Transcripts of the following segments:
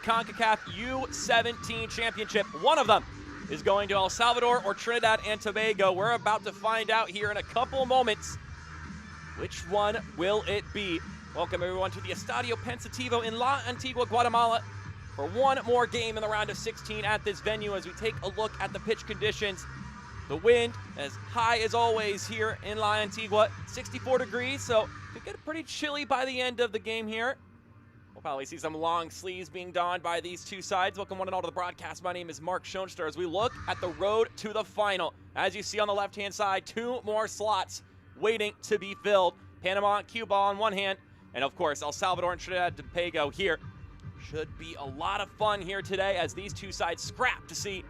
Concacaf U17 Championship. One of them is going to El Salvador or Trinidad and Tobago. We're about to find out here in a couple moments. Which one will it be? Welcome everyone to the Estadio Pensativo in La Antigua, Guatemala for one more game in the round of 16 at this venue as we take a look at the pitch conditions. The wind as high as always here in La Antigua, 64 degrees, so it could get pretty chilly by the end of the game here. We'll probably see some long sleeves being donned by these two sides. Welcome one and all to the broadcast. My name is Mark Schoenster as we look at the road to the final. As you see on the left-hand side, two more slots waiting to be filled. Panama and Cuba on one hand, and of course El Salvador and Trinidad Tobago here. Should be a lot of fun here today as these two sides scrap to see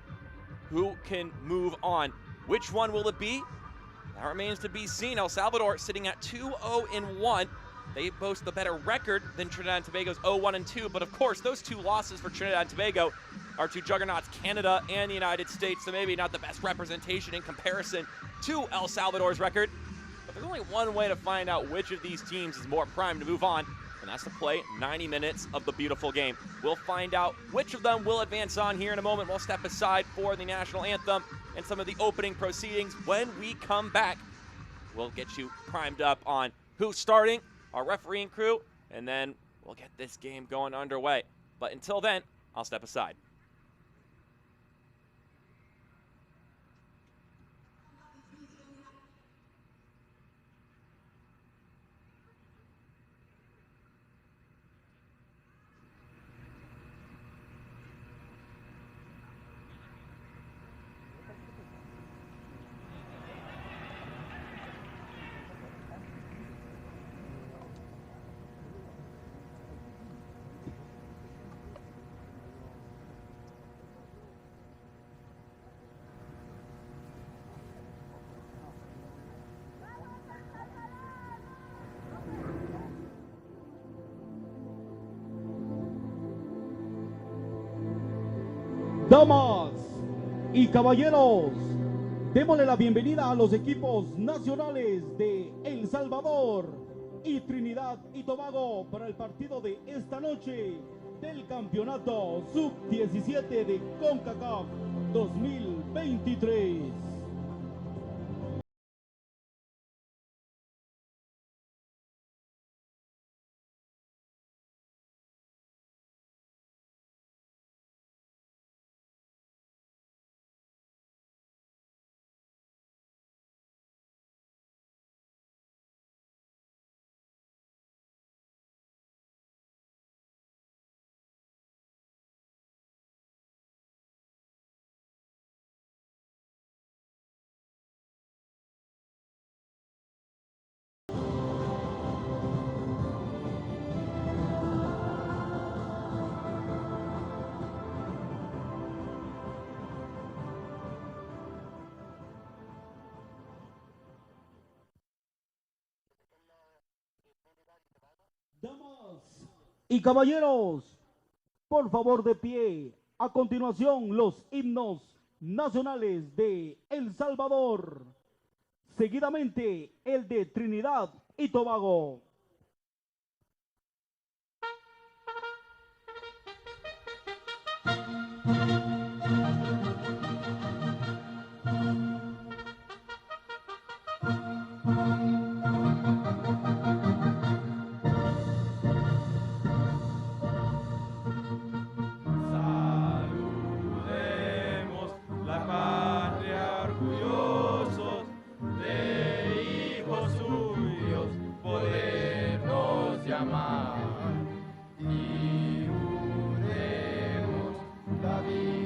who can move on. Which one will it be? That remains to be seen. El Salvador sitting at 2-0-1. They boast the better record than Trinidad and Tobago's 0-1-2, but of course those two losses for Trinidad and Tobago are to juggernauts Canada and the United States, so maybe not the best representation in comparison to El Salvador's record. But there's only one way to find out which of these teams is more primed to move on, and that's to play 90 minutes of the beautiful game. We'll find out which of them will advance on here in a moment. We'll step aside for the national anthem and some of the opening proceedings. When we come back, we'll get you primed up on who's starting, our refereeing crew, and then we'll get this game going underway. But until then, I'll step aside. Damas y caballeros, démosle la bienvenida a los equipos nacionales de El Salvador y Trinidad y Tobago para el partido de esta noche del campeonato sub-17 de Concacaf 2023. Damas y caballeros, por favor de pie. A continuación, los himnos nacionales de El Salvador. Seguidamente, el de Trinidad y Tobago. Y juremos la vida.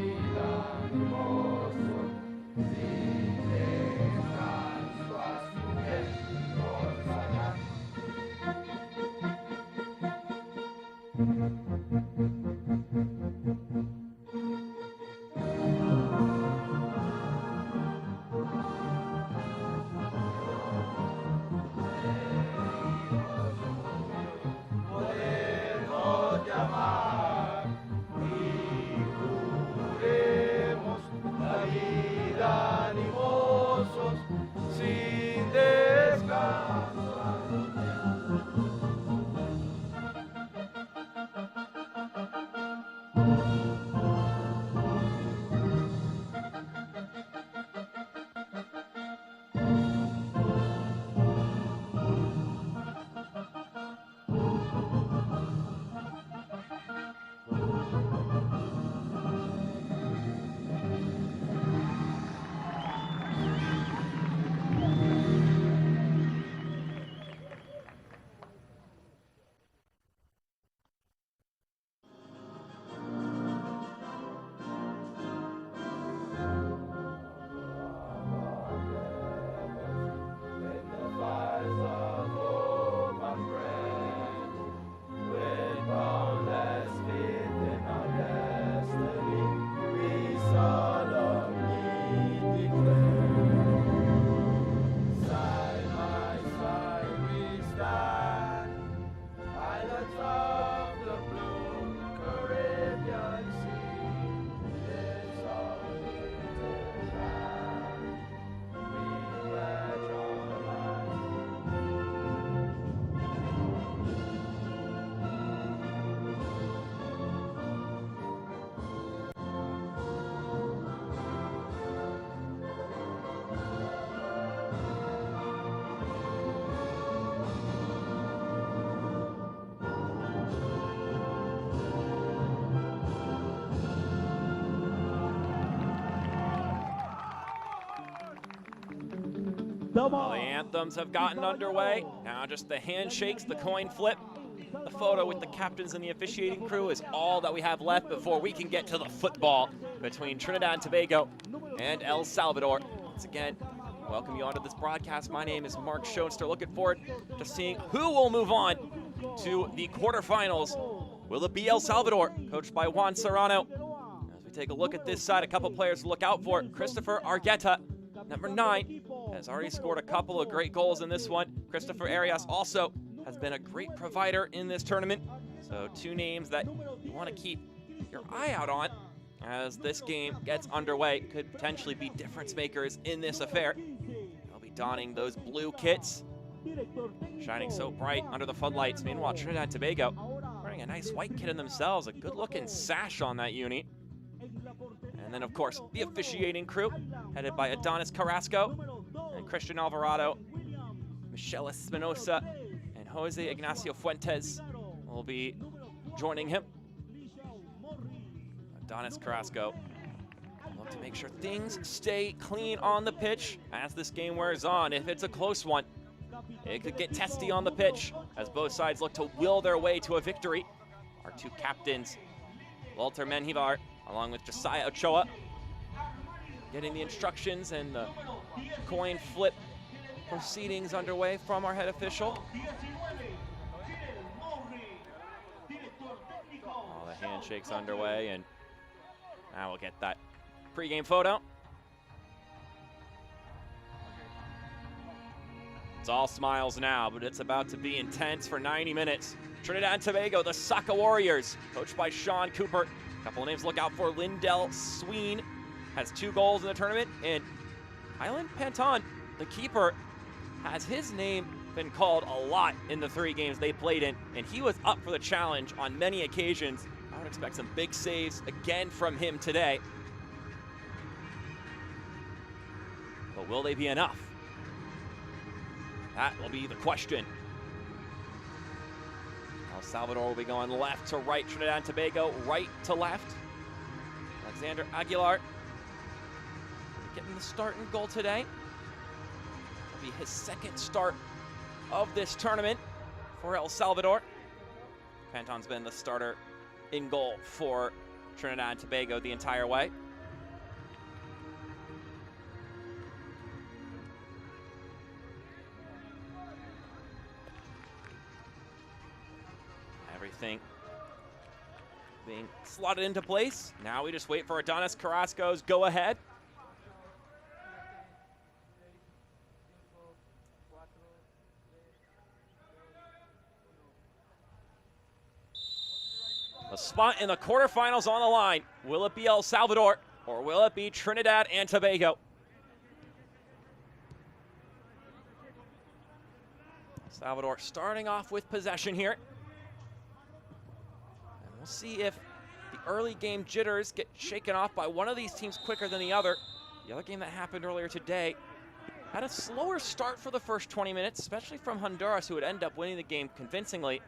Well, the anthems have gotten underway. Now just the handshakes, the coin flip. The photo with the captains and the officiating crew is all that we have left before we can get to the football between Trinidad and Tobago and El Salvador. Once again, welcome you onto this broadcast. My name is Mark Schoenster. Looking forward to seeing who will move on to the quarterfinals. Will it be El Salvador, coached by Juan Serrano? As we take a look at this side, a couple players to look out for. Christopher Argueta, number 9, has already scored a couple of great goals in this one. Christopher Arias also has been a great provider in this tournament. So 2 names that you want to keep your eye out on as this game gets underway. Could potentially be difference makers in this affair. They'll be donning those blue kits, shining so bright under the floodlights. Meanwhile, Trinidad and Tobago wearing a nice white kit in themselves, a good looking sash on that uni. And then, of course, the officiating crew, headed by Adonis Carrasco and Christian Alvarado, Michelle Espinosa, and Jose Ignacio Fuentes will be joining him. Adonis Carrasco will to make sure things stay clean on the pitch as this game wears on. If it's a close one, it could get testy on the pitch as both sides look to will their way to a victory. Our 2 captains, Walter Menjivar, along with Josiah Ochoa, getting the instructions and the coin flip proceedings underway from our head official. All the handshakes underway, and now we'll get that pregame photo. It's all smiles now, but it's about to be intense for 90 minutes. Trinidad and Tobago, the Soccer Warriors, coached by Sean Cooper. A couple of names to look out for. Lindell Sween has 2 goals in the tournament, and Island Panton, the keeper, has his name been called a lot in the 3 games they played in, and he was up for the challenge on many occasions. I would expect some big saves again from him today. But will they be enough? That will be the question. El Salvador will be going left to right, Trinidad and Tobago right to left. Alexander Aguilar getting the starting goal today. It'll be his 2nd start of this tournament for El Salvador. Panton's been the starter in goal for Trinidad and Tobago the entire way. Everything being slotted into place. Now we just wait for Adonis Carrasco's go ahead. A spot in the quarterfinals on the line. Will it be El Salvador or will it be Trinidad and Tobago? El Salvador starting off with possession here. And we'll see if the early game jitters get shaken off by one of these teams quicker than the other. The other game that happened earlier today had a slower start for the first 20 minutes, especially from Honduras, who would end up winning the game convincingly.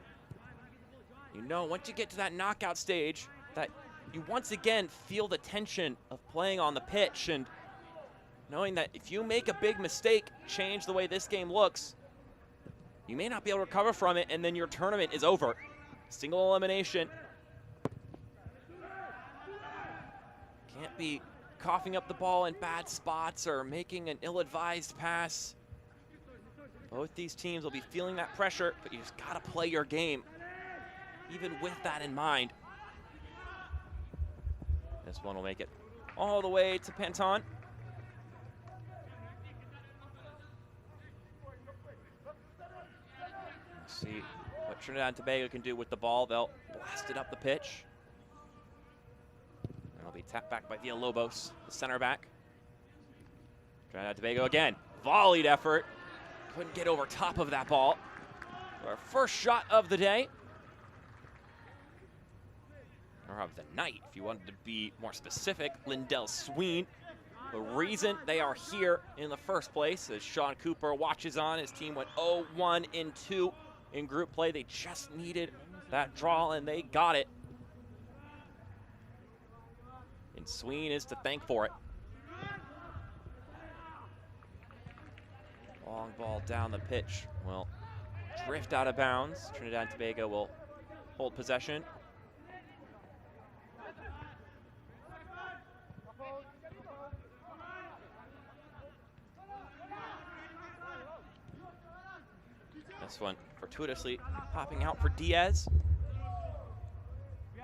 You know, once you get to that knockout stage, that you once again feel the tension of playing on the pitch and knowing that if you make a big mistake, change the way this game looks, you may not be able to recover from it, and then your tournament is over. Single elimination. Can't be coughing up the ball in bad spots or making an ill-advised pass. Both these teams will be feeling that pressure, but you just gotta play your game, even with that in mind. This one will make it all the way to Panton. Let's see what Trinidad and Tobago can do with the ball. They'll blast it up the pitch. It'll be tapped back by Villalobos, the center back. Trinidad and Tobago again, volleyed effort. Couldn't get over top of that ball. Our first shot of the day. Or of the night, if you wanted to be more specific. Lindell Sween. The reason they are here in the first place is Sean Cooper watches on. His team went 0-1-2 in group play. They just needed that draw, and they got it. And Sween is to thank for it. Long ball down the pitch will drift out of bounds. Trinidad and Tobago will hold possession. This one fortuitously popping out for Diaz. He'll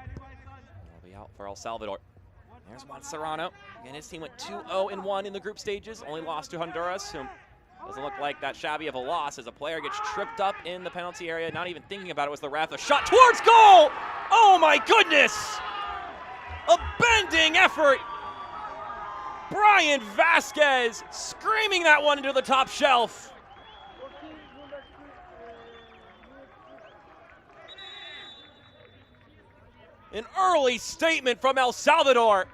be out for El Salvador. There's Juan Serrano. Again, his team went 2-0-1 in the group stages, only lost to Honduras, whom doesn't look like that shabby of a loss as a player gets tripped up in the penalty area. Not even thinking about it was the ref. A shot towards goal! Oh my goodness! A bending effort. Brian Vasquez screaming that one into the top shelf. An early statement from El Salvador.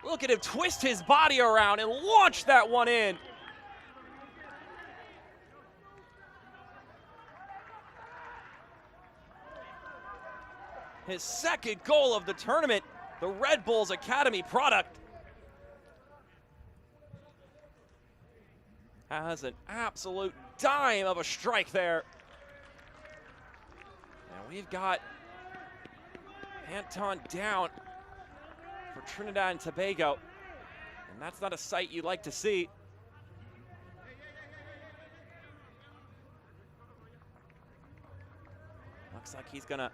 Look at him twist his body around and launch that one in. His second goal of the tournament, the Red Bulls Academy product. Has an absolute dime of a strike there. And we've got Panton down for Trinidad and Tobago. And that's not a sight you'd like to see. Looks like he's gonna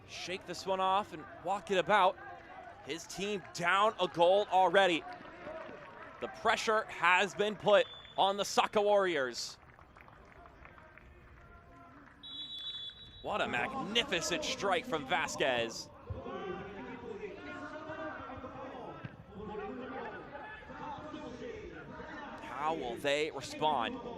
shake this one off and walk it about. His team down a goal already. The pressure has been put on the Soccer Warriors. What a magnificent strike from Vasquez. How will they respond? Couple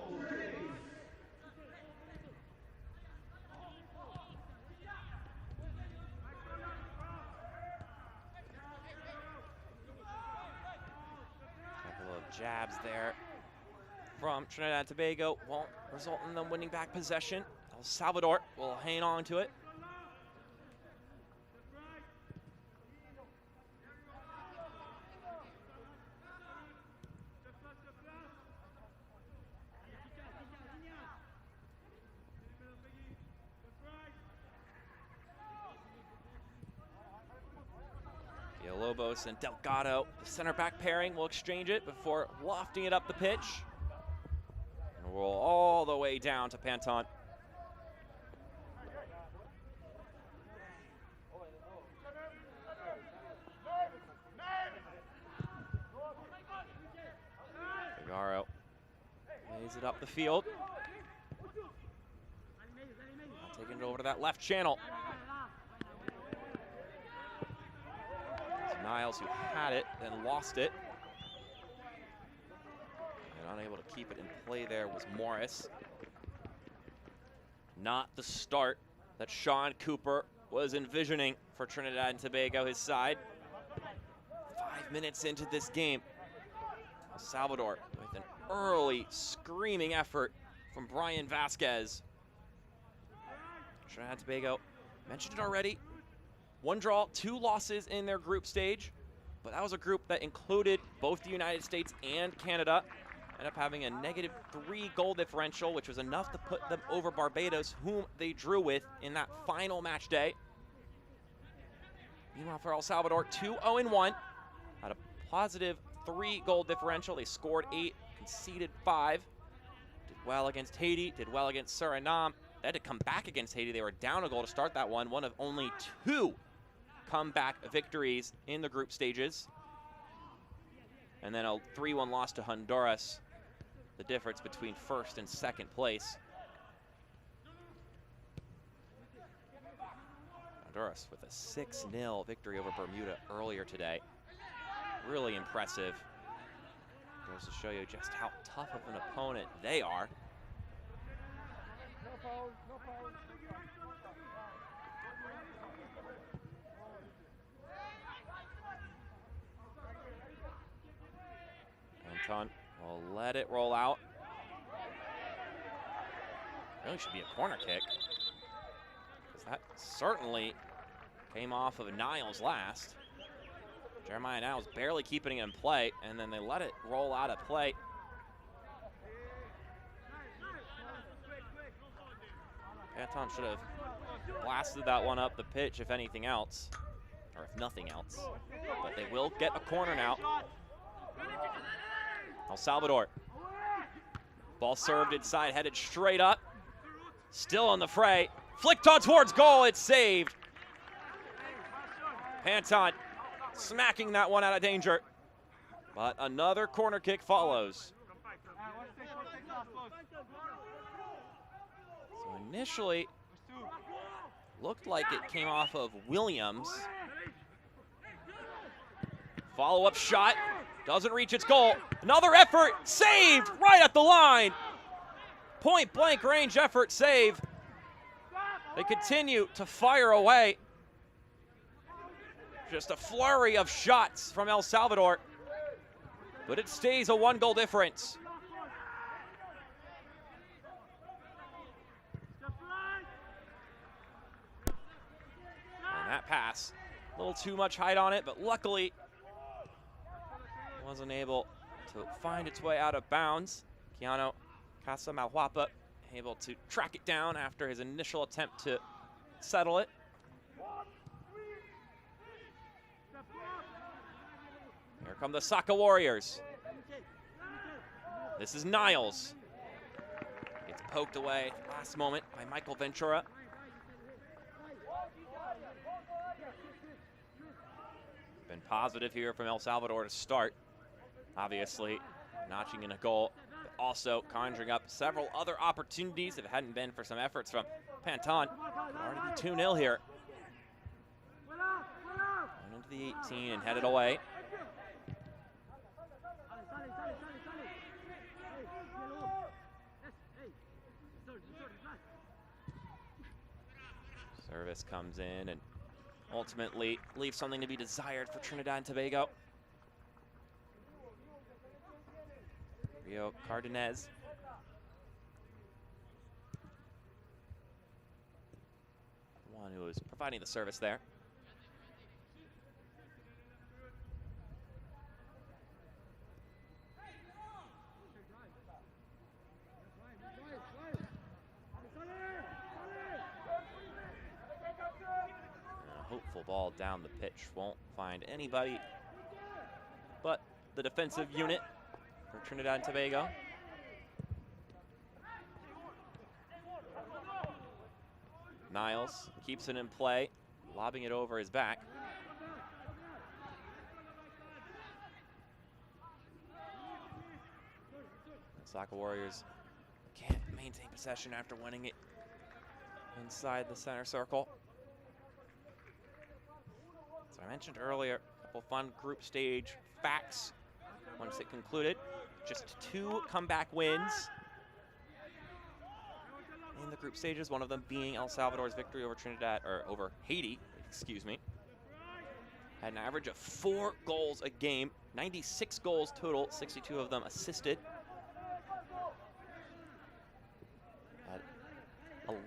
of jabs there from Trinidad and Tobago won't result in them winning back possession. El Salvador will hang on to it. Villalobos and Delgado, the center back pairing, will exchange it before lofting it up the pitch. And roll all the way down to Panton. Figaro lays it up the field. Now taking it over to that left channel. It's Niles who had it, then lost it. And unable to keep it in play there was Morris. Not the start that Sean Cooper was envisioning for Trinidad and Tobago, his side. 5 minutes into this game, El Salvador with an early screaming effort from Brian Vasquez. Trinidad and Tobago, mentioned it already, 1 draw, 2 losses in their group stage, but that was a group that included both the United States and Canada. Ended up having a -3 goal differential, which was enough to put them over Barbados, whom they drew with in that final match day. Meanwhile, for El Salvador, 2-0-1, had a +3 goal differential. They scored 8, conceded 5. Did well against Haiti, did well against Suriname. They had to come back against Haiti. They were down a goal to start that one of only 2 comeback victories in the group stages. And then a 3-1 loss to Honduras, the difference between first and second place. Honduras with a 6-0 victory over Bermuda earlier today. Really impressive. Goes to show you just how tough of an opponent they are. Anton will let it roll out. Really should be a corner kick, because that certainly came off of Niles last. Jeremiah Niles barely keeping it in play, and then they let it roll out of play. Anton should have blasted that one up the pitch, if anything else, or if nothing else. But they will get a corner now. El Salvador. Ball served inside, headed straight up. Still on the fray. Flicked on towards goal, it's saved. Anton smacking that one out of danger. But another corner kick follows. So initially, looked like it came off of Williams. Follow-up shot, doesn't reach its goal. Another effort, saved right at the line. Point blank range effort, save. They continue to fire away. Just a flurry of shots from El Salvador, but it stays a 1-goal difference. And that pass, a little too much height on it, but luckily wasn't able to find its way out of bounds. Keanu Casamalhuapa able to track it down after his initial attempt to settle it. Here come the Saka Warriors. This is Niles. Gets poked away last moment by Michael Ventura. Been positive here from El Salvador to start. Obviously, notching in a goal, but also conjuring up several other opportunities if it hadn't been for some efforts from Panton. Could already be 2-0 here. Going into the 18 and headed away. Service comes in and ultimately leaves something to be desired for Trinidad and Tobago. Rio Cardenas. One who is providing the service there. Hopeful ball down the pitch, won't find anybody but the defensive unit for Trinidad and Tobago. Niles keeps it in play, lobbing it over his back. The Saka Warriors can't maintain possession after winning it inside the center circle. So I mentioned earlier, a couple fun group stage facts once it concluded. Just 2 comeback wins. in the group stages, one of them being El Salvador's victory over over Haiti, excuse me. Had an average of 4 goals a game, 96 goals total, 62 of them assisted. Had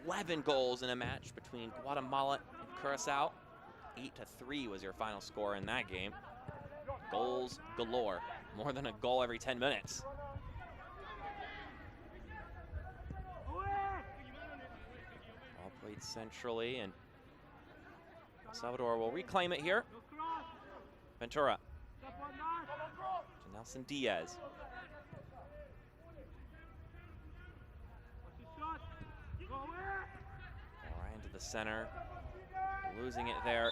11 goals in a match between Guatemala and Curacao. 8-3 was your final score in that game. Goals galore, more than a goal every 10 minutes. All played centrally, and El Salvador will reclaim it here. Ventura to Nelson Diaz. Right into the center, losing it there.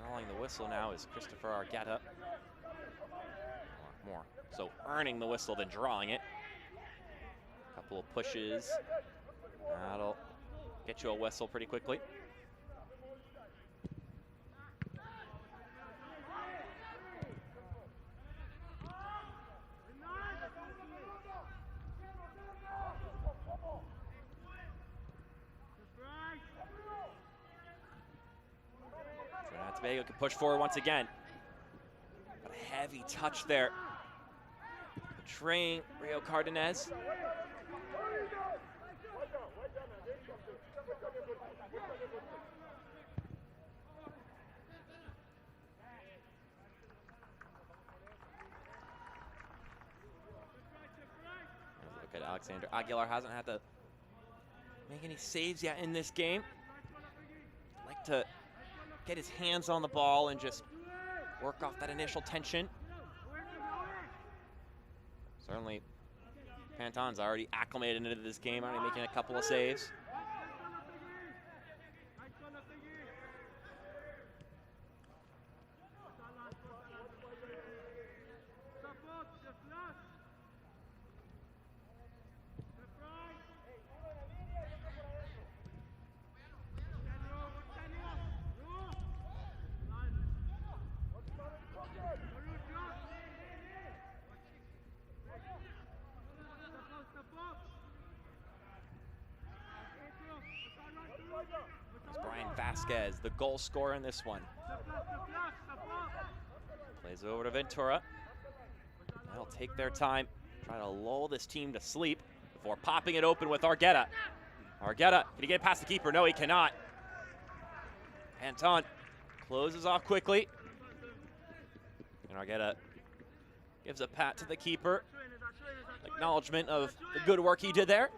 Drawing the whistle now is Christopher Argueta. More so earning the whistle than drawing it. Couple of pushes. That'll get you a whistle pretty quickly. Trinidad Tobago can push forward once again. But a heavy touch there. Betraying Rio Cardenas. Look at Alexander Aguilar, hasn't had to make any saves yet in this game. Like to get his hands on the ball and just work off that initial tension. Certainly, Panton's already acclimated into this game, already making a couple of saves. Vasquez, the goal scorer in this one. Plays it over to Ventura. They'll take their time, try to lull this team to sleep before popping it open with Argueta. Argueta, can he get past the keeper? No, he cannot. Panton closes off quickly. And Argueta gives a pat to the keeper. Acknowledgement of the good work he did there.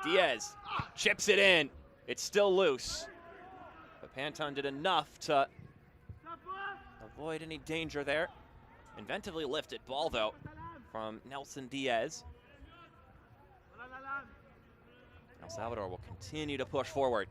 Diaz chips it in. It's still loose. But Panton did enough to avoid any danger there. Inventively lifted ball, though, from Nelson Diaz. El Salvador will continue to push forward.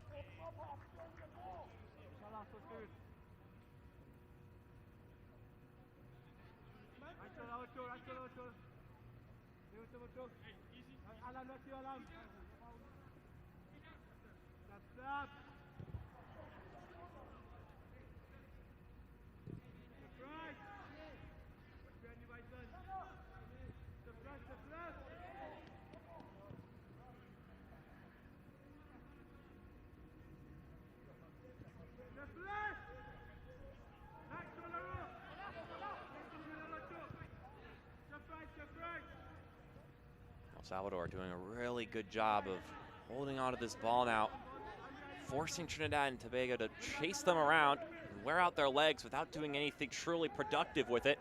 Salvador doing a really good job of holding on to this ball now, forcing Trinidad and Tobago to chase them around and wear out their legs without doing anything truly productive with it.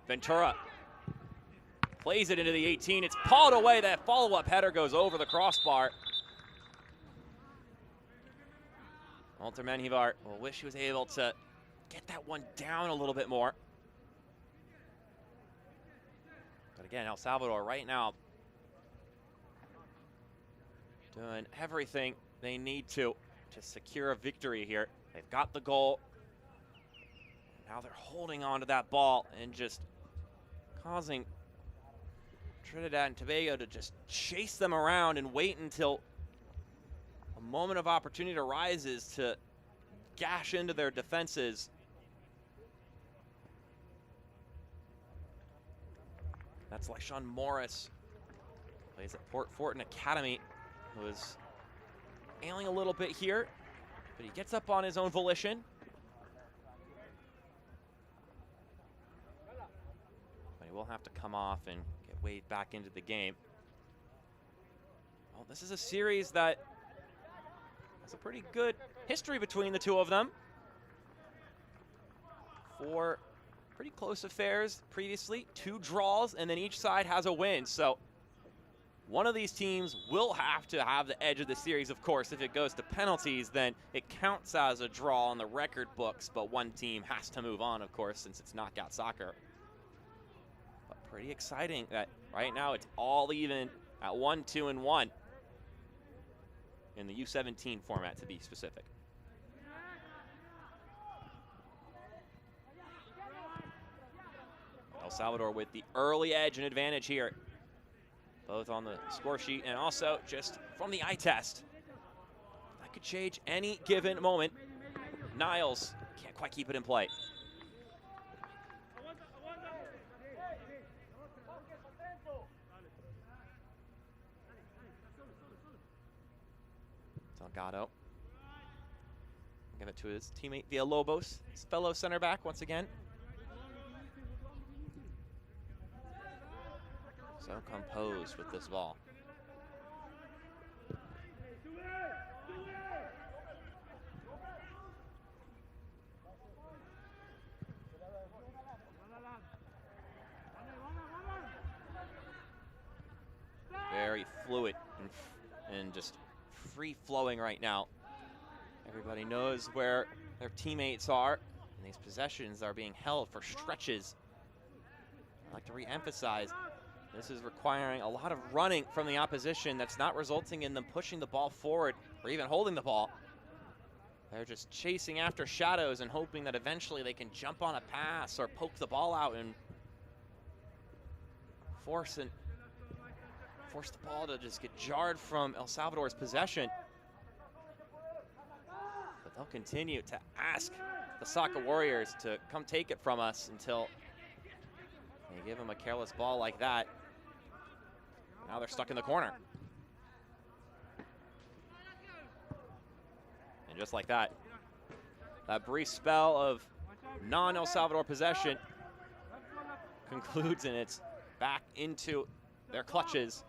Ventura plays it into the 18. It's pawed away. That follow-up header goes over the crossbar. Walter Menjivar will wish he was able to get that one down a little bit more. But again, El Salvador right now doing everything they need to secure a victory here. They've got the goal. Now they're holding on to that ball and just causing Trinidad and Tobago to just chase them around and wait until a moment of opportunity arises to gash into their defenses. That's Lyshawn Morris. Plays at Port Fortin Academy, who is ailing a little bit here, but he gets up on his own volition. But he will have to come off and get Wade back into the game. Well, this is a series that has a pretty good history between the two of them. 4 pretty close affairs previously, 2 draws, and then each side has a win. So one of these teams will have to have the edge of the series, of course. If it goes to penalties, then it counts as a draw on the record books, but one team has to move on, of course, since it's knockout soccer. But pretty exciting that right now it's all even at 1, 2, and 1 in the U17 format, to be specific. El Salvador with the early edge and advantage here, both on the score sheet and also just from the eye test. That could change any given moment. Niles can't quite keep it in play. Delgado. Give it to his teammate Villalobos, his fellow center back once again. So composed with this ball. Very fluid and just free-flowing right now. Everybody knows where their teammates are, and these possessions are being held for stretches. I'd like to re-emphasize, this is requiring a lot of running from the opposition that's not resulting in them pushing the ball forward or even holding the ball. They're just chasing after shadows and hoping that eventually they can jump on a pass or poke the ball out and force the ball to just get jarred from El Salvador's possession. But they'll continue to ask the Soccer Warriors to come take it from us until they give them a careless ball like that. Now they're stuck in the corner. And just like that, that brief spell of non-El Salvador possession concludes, and it's back into their clutches.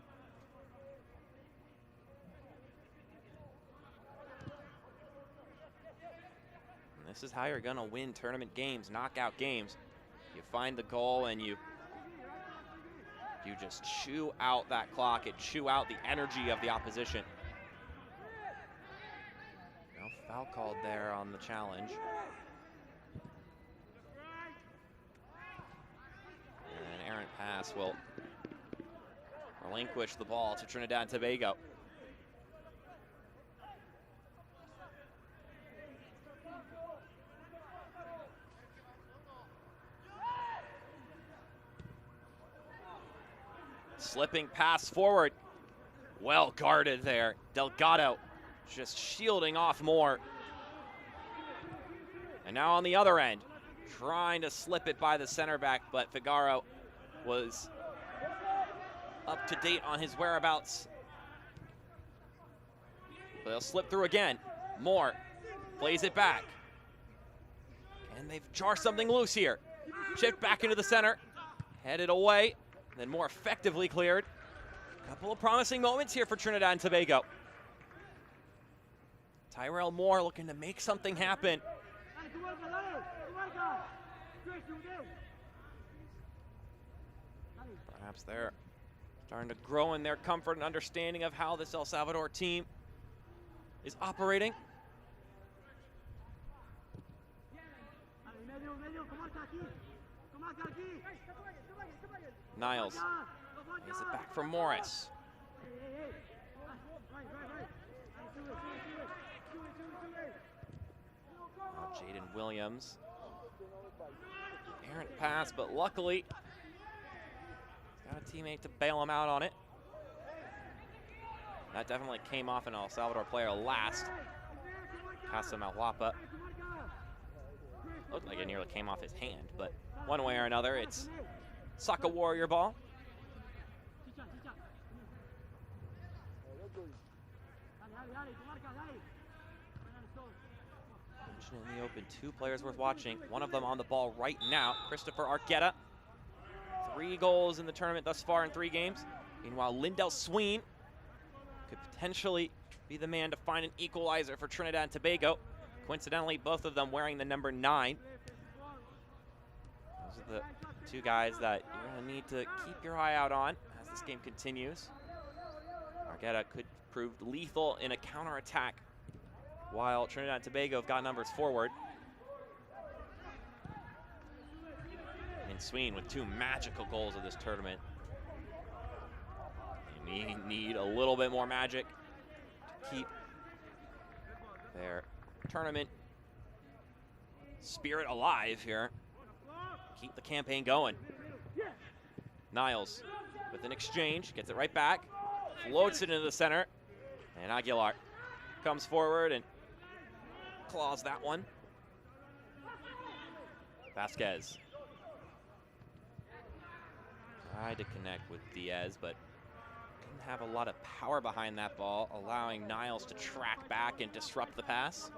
And this is how you're gonna win tournament games, knockout games. You find the goal and you just chew out that clock and chew out the energy of the opposition. No foul called there on the challenge. And an errant pass will relinquish the ball to Trinidad Tobago. Slipping pass forward. Well guarded there. Delgado just shielding off more. And now on the other end, trying to slip it by the center back, but Figaro was up to date on his whereabouts. They'll slip through again. Moore plays it back. And they've jarred something loose here. Chipped back into the center. Headed away. Then more effectively cleared. A couple of promising moments here for Trinidad and Tobago. Tyrell Moore looking to make something happen. Perhaps they're starting to grow in their comfort and understanding of how this El Salvador team is operating. Niles lays it back for Morris. Now Jaden Williams. Errant pass, but luckily he's got a teammate to bail him out on it. That definitely came off an El Salvador player last. Casa Malhuapa. Looked like it nearly came off his hand, but one way or another, it's Soccer Warrior ball. Mentioned in the open, 2 players worth watching. One of them on the ball right now, Christopher Arqueta. 3 goals in the tournament thus far in 3 games. Meanwhile, Lindell Sween could potentially be the man to find an equalizer for Trinidad and Tobago. Coincidentally, both of them wearing the number 9. Those are the 2 guys that you're going to need to keep your eye out on as this game continues. Arqueta could prove lethal in a counterattack, while Trinidad and Tobago have got numbers forward. And Sween with 2 magical goals of this tournament. You need a little bit more magic to keep their tournament spirit alive here. Keep the campaign going. Niles with an exchange, gets it right back, floats it into the center, and Aguilar comes forward and claws that one. Vasquez tried to connect with Diaz, but didn't have a lot of power behind that ball, allowing Niles to track back and disrupt the pass.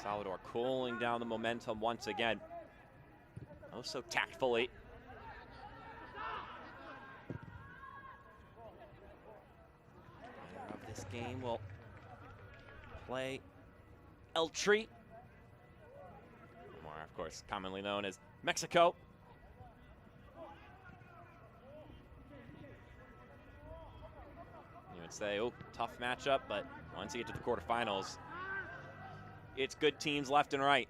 Salvador cooling down the momentum once again. Oh, so tactfully. Winner of this game will play El Tri, more, of course, commonly known as Mexico. You would say, oh, tough matchup, but once you get to the quarterfinals, it's good teams left and right.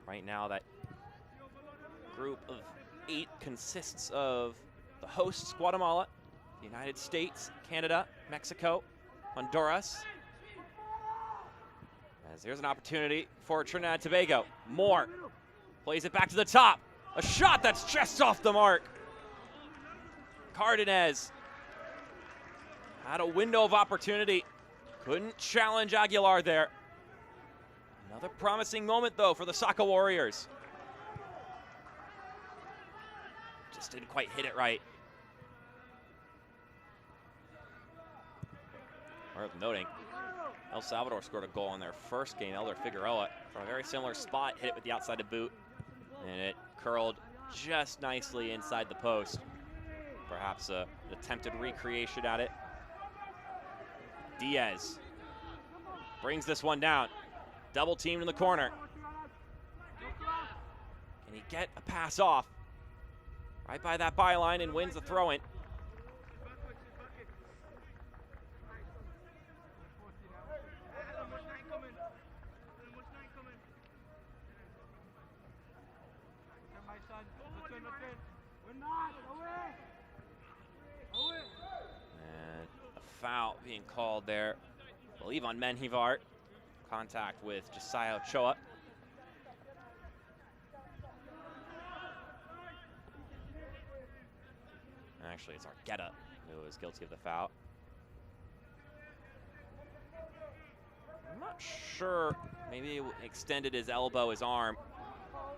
Right now, that group of 8 consists of the hosts, Guatemala, the United States, Canada, Mexico, Honduras. As there's an opportunity for Trinidad and Tobago. Moore plays it back to the top. A shot that's just off the mark. Cardenas had a window of opportunity. Couldn't challenge Aguilar there. Another promising moment, though, for the Saka Warriors. Just didn't quite hit it right. Worth noting, El Salvador scored a goal in their first game. Elder Figueroa from a very similar spot, hit it with the outside of boot, and it curled just nicely inside the post. Perhaps an attempted recreation at it. Diaz brings this one down. Double teamed in the corner. Can he get a pass off? Right by that byline and wins the throw-in. And a foul being called there, I believe on Menjivar. Contact with Josiah Ochoa. Actually, it's Arqueta who is guilty of the foul. I'm not sure. Maybe he extended his elbow, his arm.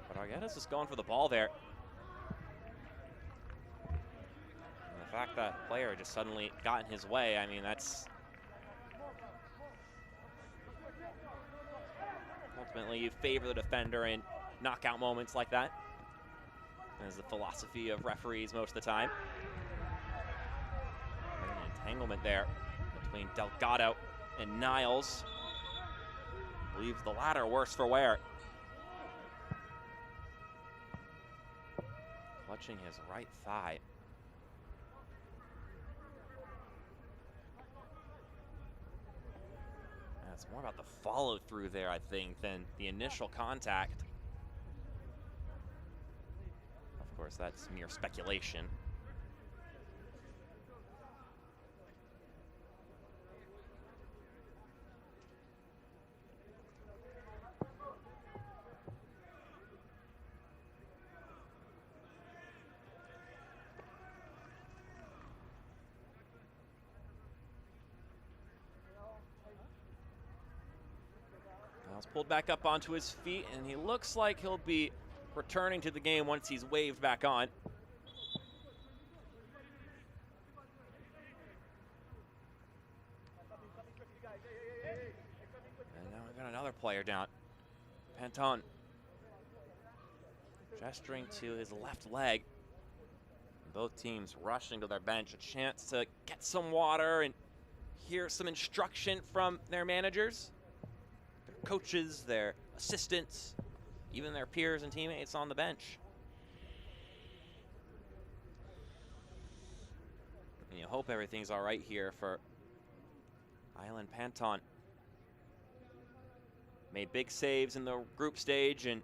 But Arqueta's just going for the ball there. And the fact that player just suddenly got in his way, I mean, that's... Ultimately, you favor the defender in knockout moments like that. That's the philosophy of referees most of the time. An entanglement there between Delgado and Niles. Leaves the latter worse for wear. Clutching his right thigh. It's more about the follow-through there, I think, than the initial contact. Of course, that's mere speculation. pulled back up onto his feet, and he looks like he'll be returning to the game once he's waved back on. And now we've got another player down. Panton gesturing to his left leg. Both teams rushing to their bench, a chance to get some water and hear some instruction from their managers, their coaches, their assistants, even their peers and teammates on the bench. And you hope everything's all right here for Island Panton. Made big saves in the group stage and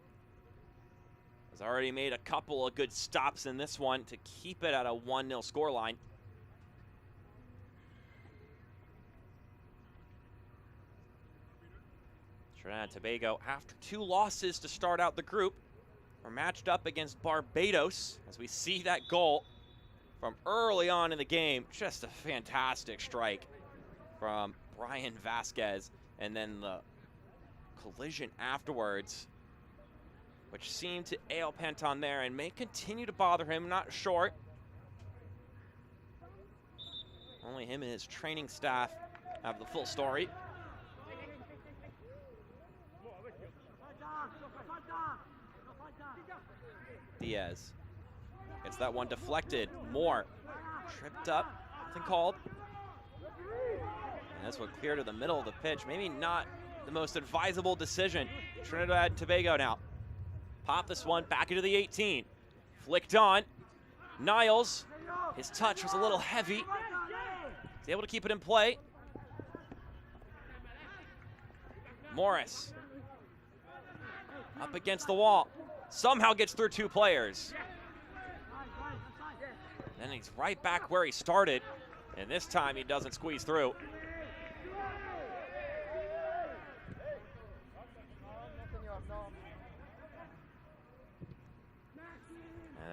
has already made a couple of good stops in this one to keep it at a 1-0 scoreline. Trinidad Tobago, after 2 losses to start out the group, are matched up against Barbados as we see that goal from early on in the game. Just a fantastic strike from Brian Vasquez, and then the collision afterwards, which seemed to ail Panton there and may continue to bother him, not sure. Only him and his training staff have the full story. Diaz gets that one deflected. Moore tripped up, nothing called. And this one clear to the middle of the pitch. Maybe not the most advisable decision. Trinidad and Tobago now pop this one back into the 18. Flicked on. Niles, his touch was a little heavy. He's able to keep it in play. Morris up against the wall. Somehow gets through 2 players. Then he's right back where he started. And this time he doesn't squeeze through.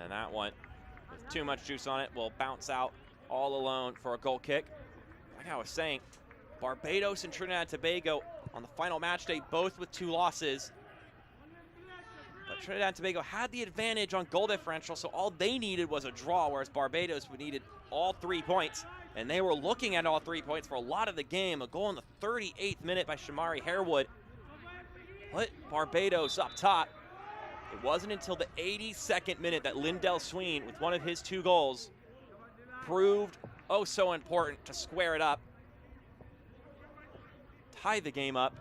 And that one, with too much juice on it, will bounce out all alone for a goal kick. Like I was saying, Barbados and Trinidad and Tobago on the final match day, both with 2 losses. But Trinidad and Tobago had the advantage on goal differential, so all they needed was a draw, whereas Barbados needed all 3 points. And they were looking at all 3 points for a lot of the game. A goal in the 38th minute by Shamari Harewood put Barbados up top. It wasn't until the 82nd minute that Lindell Sween, with one of his 2 goals, proved oh so important to square it up, tie the game up,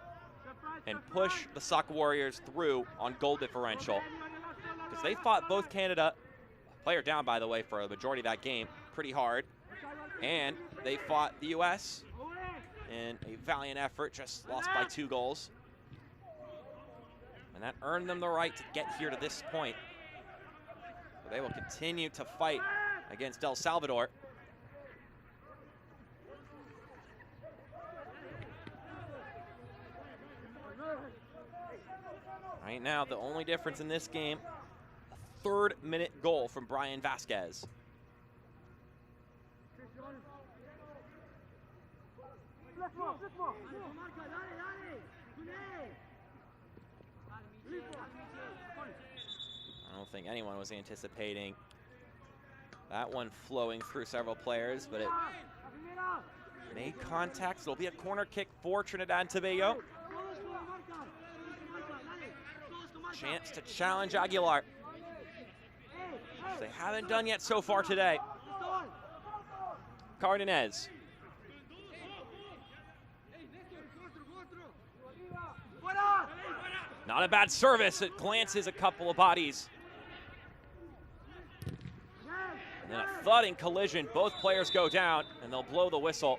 and push the Sauk Warriors through on goal differential. Because they fought both Canada, player down by the way for the majority of that game, pretty hard. And they fought the US in a valiant effort, just lost by 2 goals. And that earned them the right to get here to this point. But they will continue to fight against El Salvador. Right now, the only difference in this game, a 3rd-minute goal from Brian Vasquez. I don't think anyone was anticipating that one flowing through several players, but it made contact. So it'll be a corner kick for Trinidad and Tobago. Chance to challenge Aguilar, which they haven't done yet so far today. Cardenas. Not a bad service. It glances a couple of bodies. And then a thudding collision. Both players go down, and they'll blow the whistle.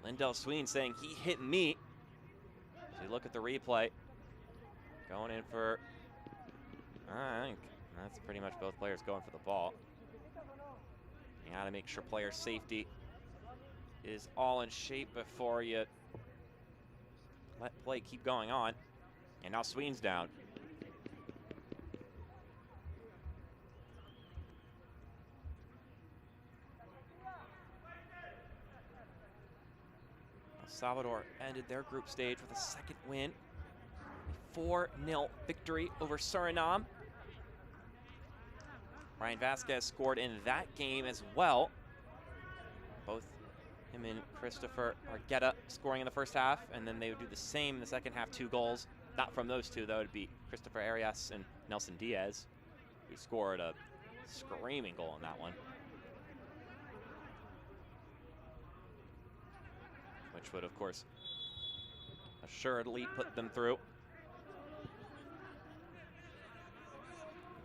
Lindell Sween saying he hit me. As we look at the replay, going in for, I think that's pretty much both players going for the ball. You gotta make sure player safety is all in shape before you let play keep going on. And now Sween's down. Salvador ended their group stage with a second win. A 4-0 victory over Suriname. Ryan Vasquez scored in that game as well. Both him and Christopher Argueta scoring in the first half, and then they would do the same in the second half, 2 goals. Not from those two, though. It'd be Christopher Arias and Nelson Diaz, who scored a screaming goal in that one. Which would, of course, assuredly put them through.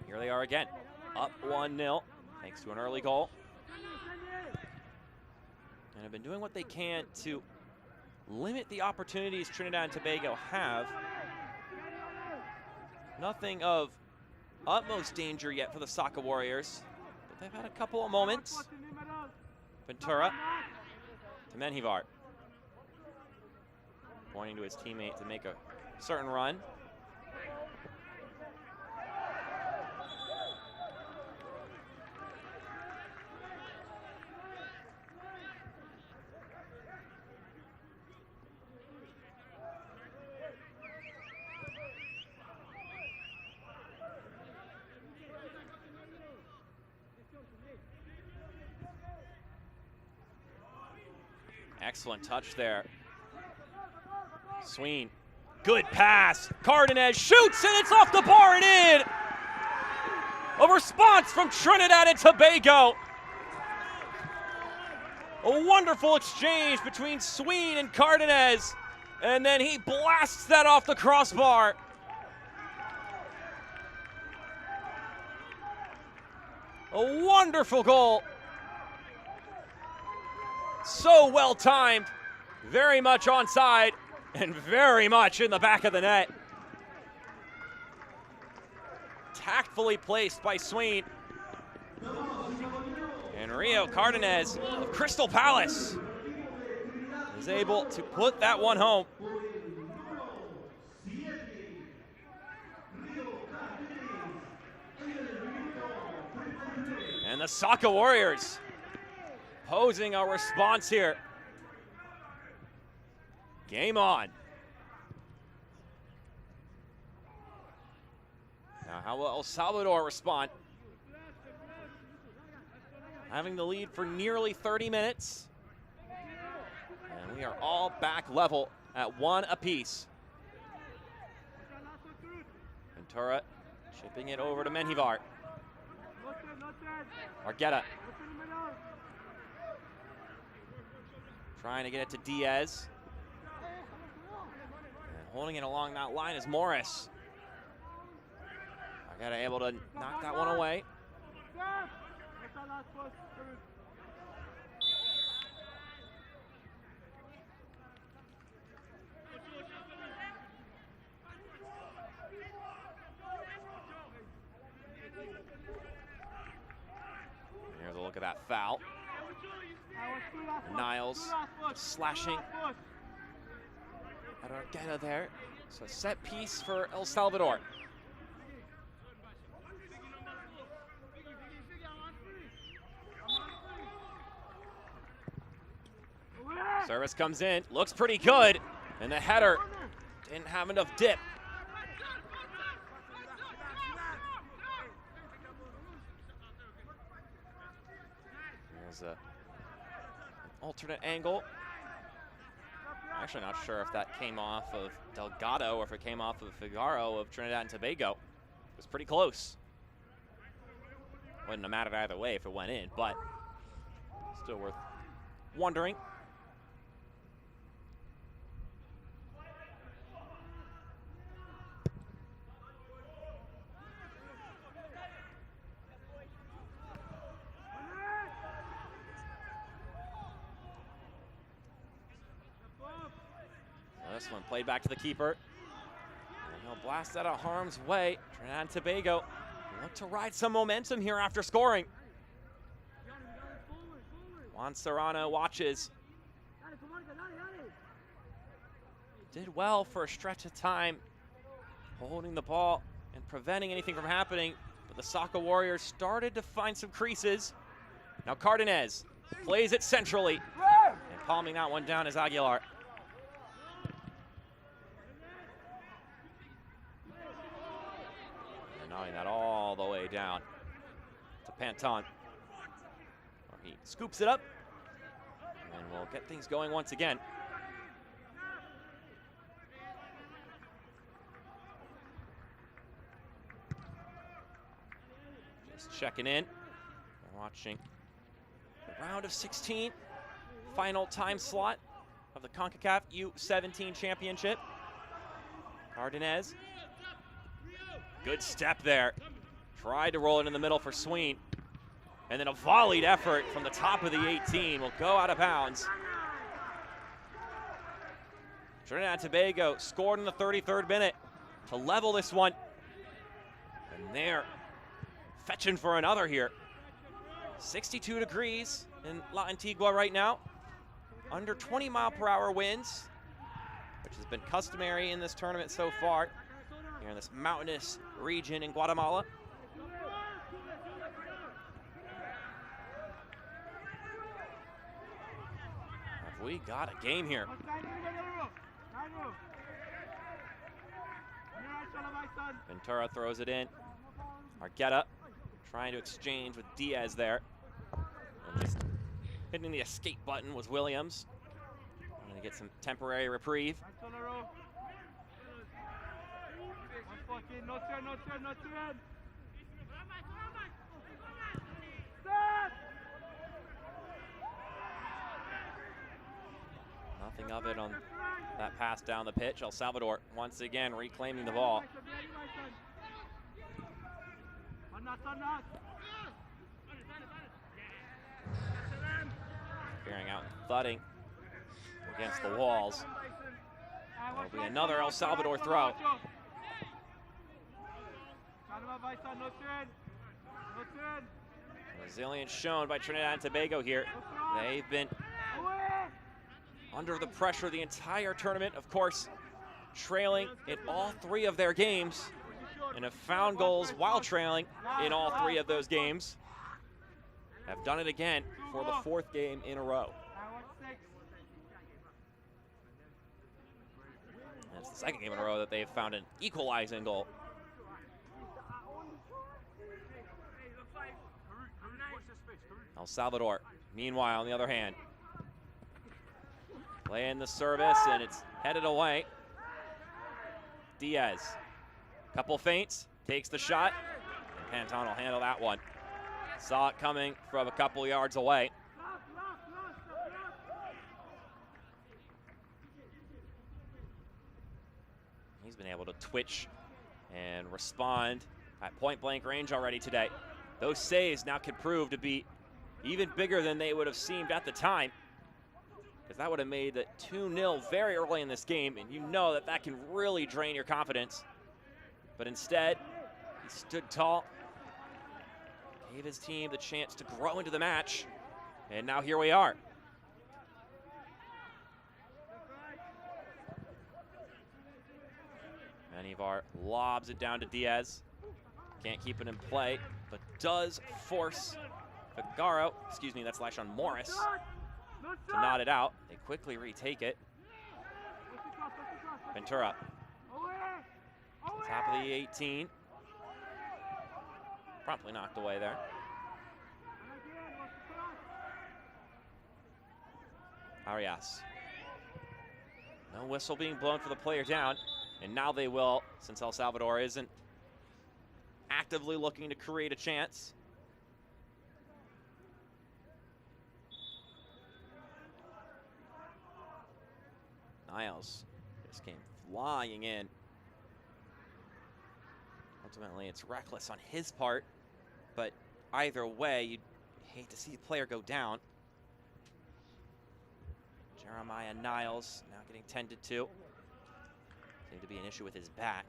Here they are again, up 1-0, thanks to an early goal. And have been doing what they can to limit the opportunities Trinidad and Tobago have. Nothing of utmost danger yet for the Soccer Warriors, but they've had a couple of moments. Ventura to Menjivar, pointing to his teammate to make a certain run. Excellent touch there. Sween, good pass. Cardenas shoots and it's off the bar and in. A response from Trinidad and Tobago. A wonderful exchange between Sween and Cardenas, and then he blasts that off the crossbar. A wonderful goal. So well timed, very much onside, and very much in the back of the net. Tactfully placed by Sween. And Rio Cardenas of Crystal Palace is able to put that one home. And the Soccer Warriors posing a response here. Game on. Now, how will El Salvador respond? Having the lead for nearly 30 minutes. And we are all back level at 1 apiece. Ventura chipping it over to Menjivar. Argueta trying to get it to Diaz. And holding it along that line is Morris. Argueta able to knock that one away. Here's a look at that foul. Niles slashing at Argueta there. So set piece for El Salvador. Service comes in, looks pretty good, and the header didn't have enough dip. There's an alternate angle. I'm actually not sure if that came off of Delgado or if it came off of Figaro of Trinidad and Tobago. It was pretty close. Wouldn't have mattered either way if it went in, but still worth wondering. This one played back to the keeper. And he'll blast that out of harm's way. Trinidad and Tobago look to ride some momentum here after scoring. Juan Serrano watches. Did well for a stretch of time, holding the ball and preventing anything from happening. But the Soccer Warriors started to find some creases. Now Cardenas plays it centrally. And palming that one down is Aguilar. Panton. He scoops it up, and we'll get things going once again. Just checking in. We're watching the round of 16, final time slot of the Concacaf U17 Championship. Cardenas. Good step there. Tried to roll it in the middle for Sween. And then a volleyed effort from the top of the 18 will go out of bounds. Trinidad Tobago scored in the 33rd minute to level this one. And they're fetching for another here. 62 degrees in La Antigua right now. Under 20-mile-per-hour winds, which has been customary in this tournament so far, here in this mountainous region in Guatemala. Have we got a game here? Ventura throws it in. Argueta trying to exchange with Diaz there. And just hitting the escape button was Williams. Going to get some temporary reprieve. Nothing of it on that pass down the pitch. El Salvador once again reclaiming the ball. Carrying out and thudding against the walls. That'll be another El Salvador throw. Resilience shown by Trinidad and Tobago here. They've been under the pressure the entire tournament, of course, trailing in all three of their games, and have found goals while trailing in all three of those games. Have done it again for the fourth game in a row. And it's the second game in a row that they've found an equalizing goal. El Salvador, meanwhile, on the other hand, playing the service, and it's headed away. Diaz, couple feints, takes the shot, and Panton will handle that one. Saw it coming from a couple yards away. He's been able to twitch and respond at point-blank range already today. Those saves now could prove to be even bigger than they would have seemed at the time, because that would have made it 2-0 very early in this game, and you know that that can really drain your confidence. But instead, he stood tall, gave his team the chance to grow into the match, and now here we are. Manivar lobs it down to Diaz. Can't keep it in play, but does force Figaro, that's Lashon Morris, to nod it out. They quickly retake it. Ventura, top of the 18. Promptly knocked away there. Arias. No whistle being blown for the player down, and now they will, since El Salvador isn't actively looking to create a chance. Niles just came flying in. Ultimately, it's reckless on his part, but either way, you'd hate to see the player go down. Jeremiah Niles now getting tended to. Seemed to be an issue with his back.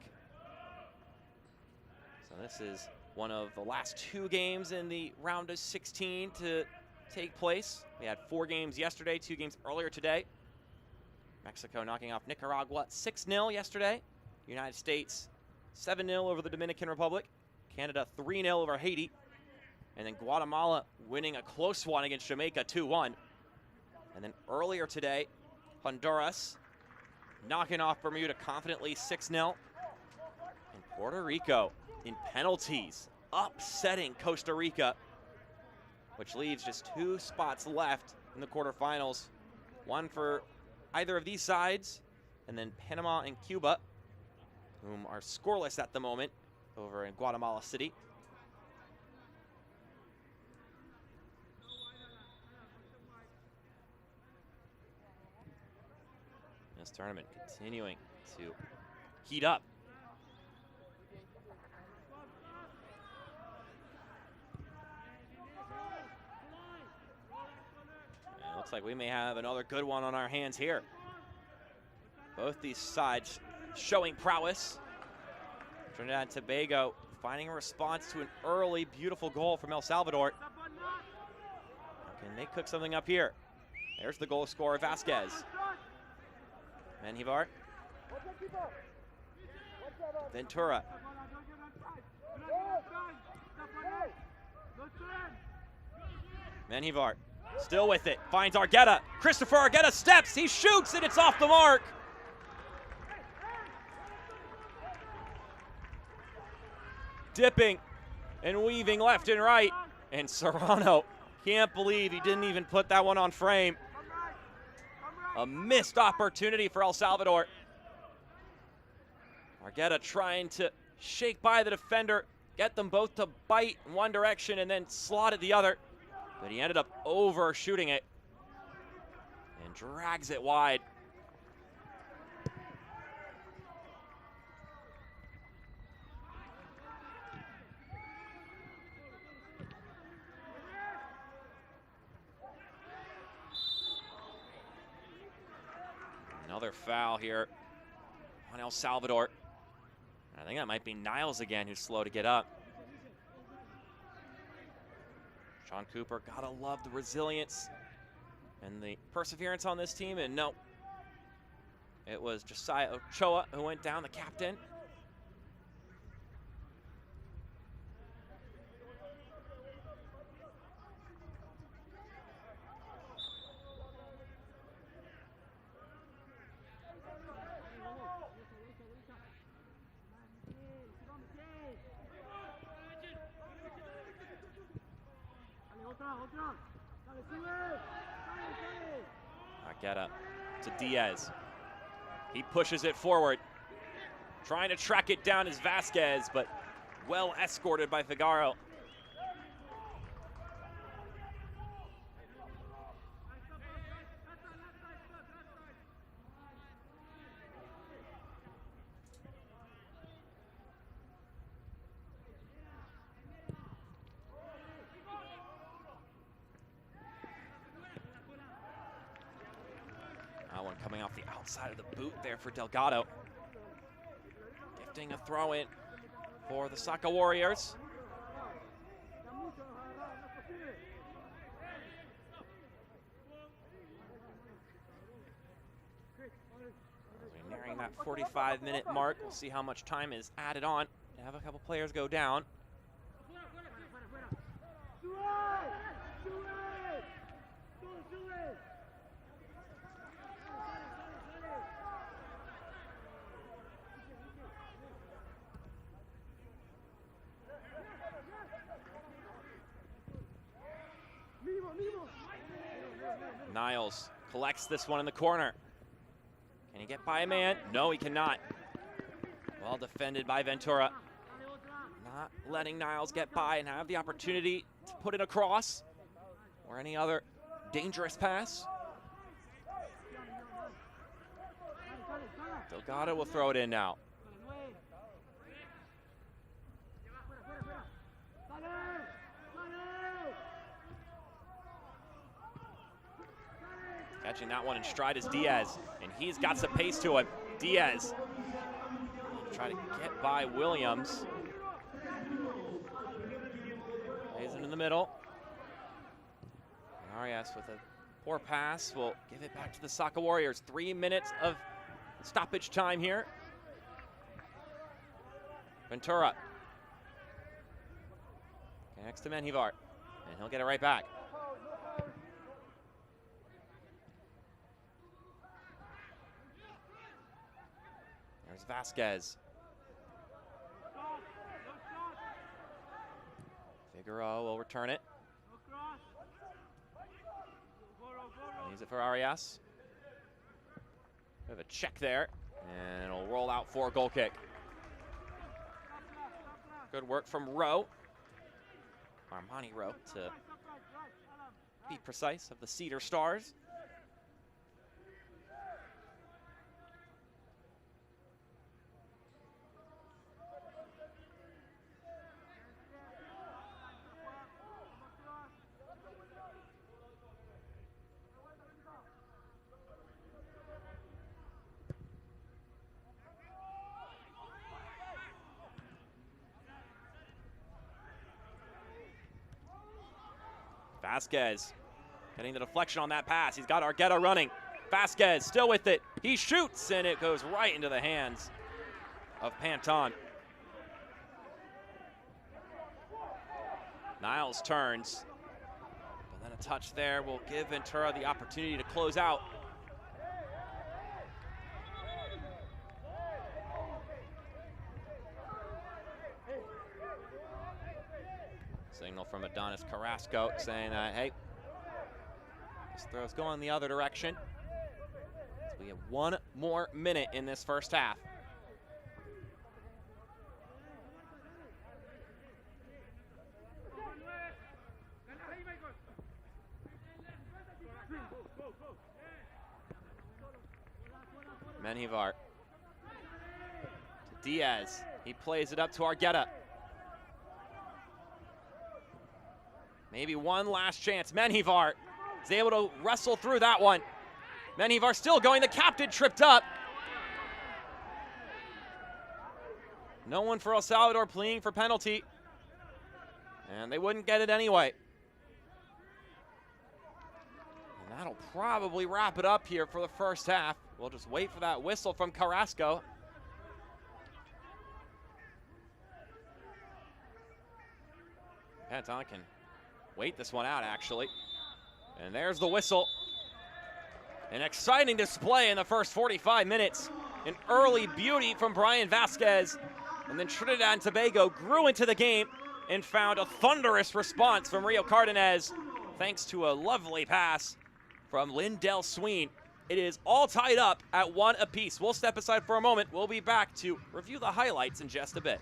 So this is one of the last two games in the round of 16 to take place. We had 4 games yesterday, 2 games earlier today. Mexico knocking off Nicaragua 6-0 yesterday. United States 7-0 over the Dominican Republic. Canada 3-0 over Haiti. And then Guatemala winning a close one against Jamaica 2-1. And then earlier today, Honduras knocking off Bermuda confidently 6-0. And Puerto Rico in penalties, upsetting Costa Rica which leaves just 2 spots left in the quarterfinals. One for either of these sides, and then Panama and Cuba, whom are scoreless at the moment over in Guatemala City. This tournament continuing to heat up. And it looks like we may have another good one on our hands here. Both these sides showing prowess. Trinidad and Tobago finding a response to an early, beautiful goal from El Salvador. Can they cook something up here? There's the goal scorer, Vasquez. Menjivar. Ventura. Menjivar still with it, finds Argueta. Christopher Argueta steps, he shoots, and it's off the mark. Dipping and weaving left and right, and Serrano can't believe he didn't even put that one on frame. A missed opportunity for El Salvador. Argueta trying to shake by the defender, get them both to bite in one direction and then slot it the other. But he ended up overshooting it and drags it wide. Another foul here on El Salvador. I think that might be Niles again, who's slow to get up. Sean Cooper, gotta love the resilience and the perseverance on this team, and no, it was Josiah Ochoa who went down, the captain. Argueta to Diaz. He pushes it forward. Trying to track it down is Vasquez, but well escorted by Figaro. That one coming off the outside of the boot there for Delgado. Gifting a throw in for the Saka Warriors. As we're nearing that 45-minute mark, we'll see how much time is added on to have a couple players go down. Niles collects this one in the corner. Can he get by a man? No, he cannot. Well defended by Ventura. Not letting Niles get by and have the opportunity to put it across or any other dangerous pass. Delgado will throw it in now. Catching that one in stride is Diaz, and he's got some pace to him. Diaz trying to get by Williams. Plays it in the middle. Arias with a poor pass will give it back to the Saka Warriors. 3 minutes of stoppage time here. Ventura connects to Menjivar, and he'll get it right back. There's Vasquez. Figaro will return it. Plays it for Arias. We have a check there, and it'll roll out for a goal kick. Good work from Rowe. Armani Rowe, to be precise, of the Cedar Stars. Vasquez getting the deflection on that pass. He's got Argueta running. Vasquez still with it. He shoots, and it goes right into the hands of Panton. Niles turns, but then a touch there will give Ventura the opportunity to close out. Signal from Adonis Carrasco saying that, hey, this throw's going the other direction. So we have 1 more minute in this first half. Menjivar to Diaz. He plays it up to Argueta. Maybe one last chance. Menjivar is able to wrestle through that one. Menjivar still going. The captain tripped up. No one for El Salvador pleading for penalty. And they wouldn't get it anyway. And that'll probably wrap it up here for the first half. We'll just wait for that whistle from Carrasco. Panton can wait this one out, actually. And there's the whistle. An exciting display in the first 45 minutes. An early beauty from Brian Vasquez. And then Trinidad and Tobago grew into the game and found a thunderous response from Rio Cardenas, thanks to a lovely pass from Lindell Sween. It is all tied up at 1 apiece. We'll step aside for a moment. We'll be back to review the highlights in just a bit.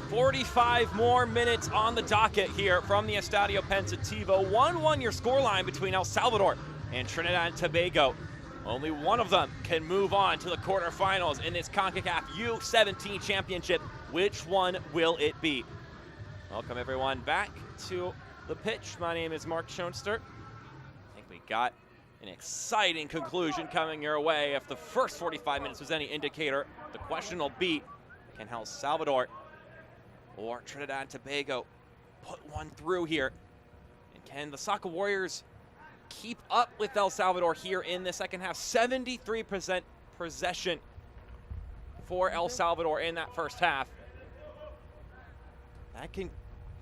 45 more minutes on the docket here from the Estadio Pensativo. 1-1 your scoreline between El Salvador and Trinidad and Tobago. Only one of them can move on to the quarterfinals in this Concacaf U17 championship. Which one will it be? Welcome everyone back to the pitch. My name is Mark Schoenster. I think we got an exciting conclusion coming your way. If the first 45 minutes was any indicator, the question will be, can El Salvador or Trinidad and Tobago put one through here? And can the Soccer Warriors keep up with El Salvador here in the second half? 73% possession for El Salvador in that first half. That can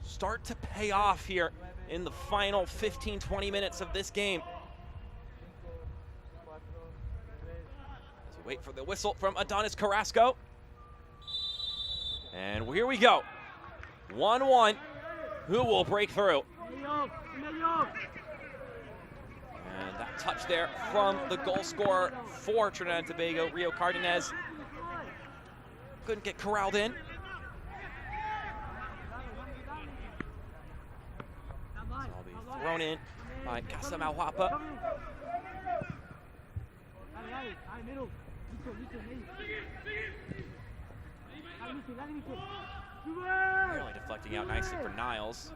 start to pay off here in the final 15-20 minutes of this game. As we wait for the whistle from Adonis Carrasco. And here we go. 1-1. Who will break through? And that touch there from the goal scorer for Trinidad and Tobago, Rio Cardenas. Couldn't get corralled in. So will be thrown in by Casamalhuapa. Really deflecting out nicely for Niles.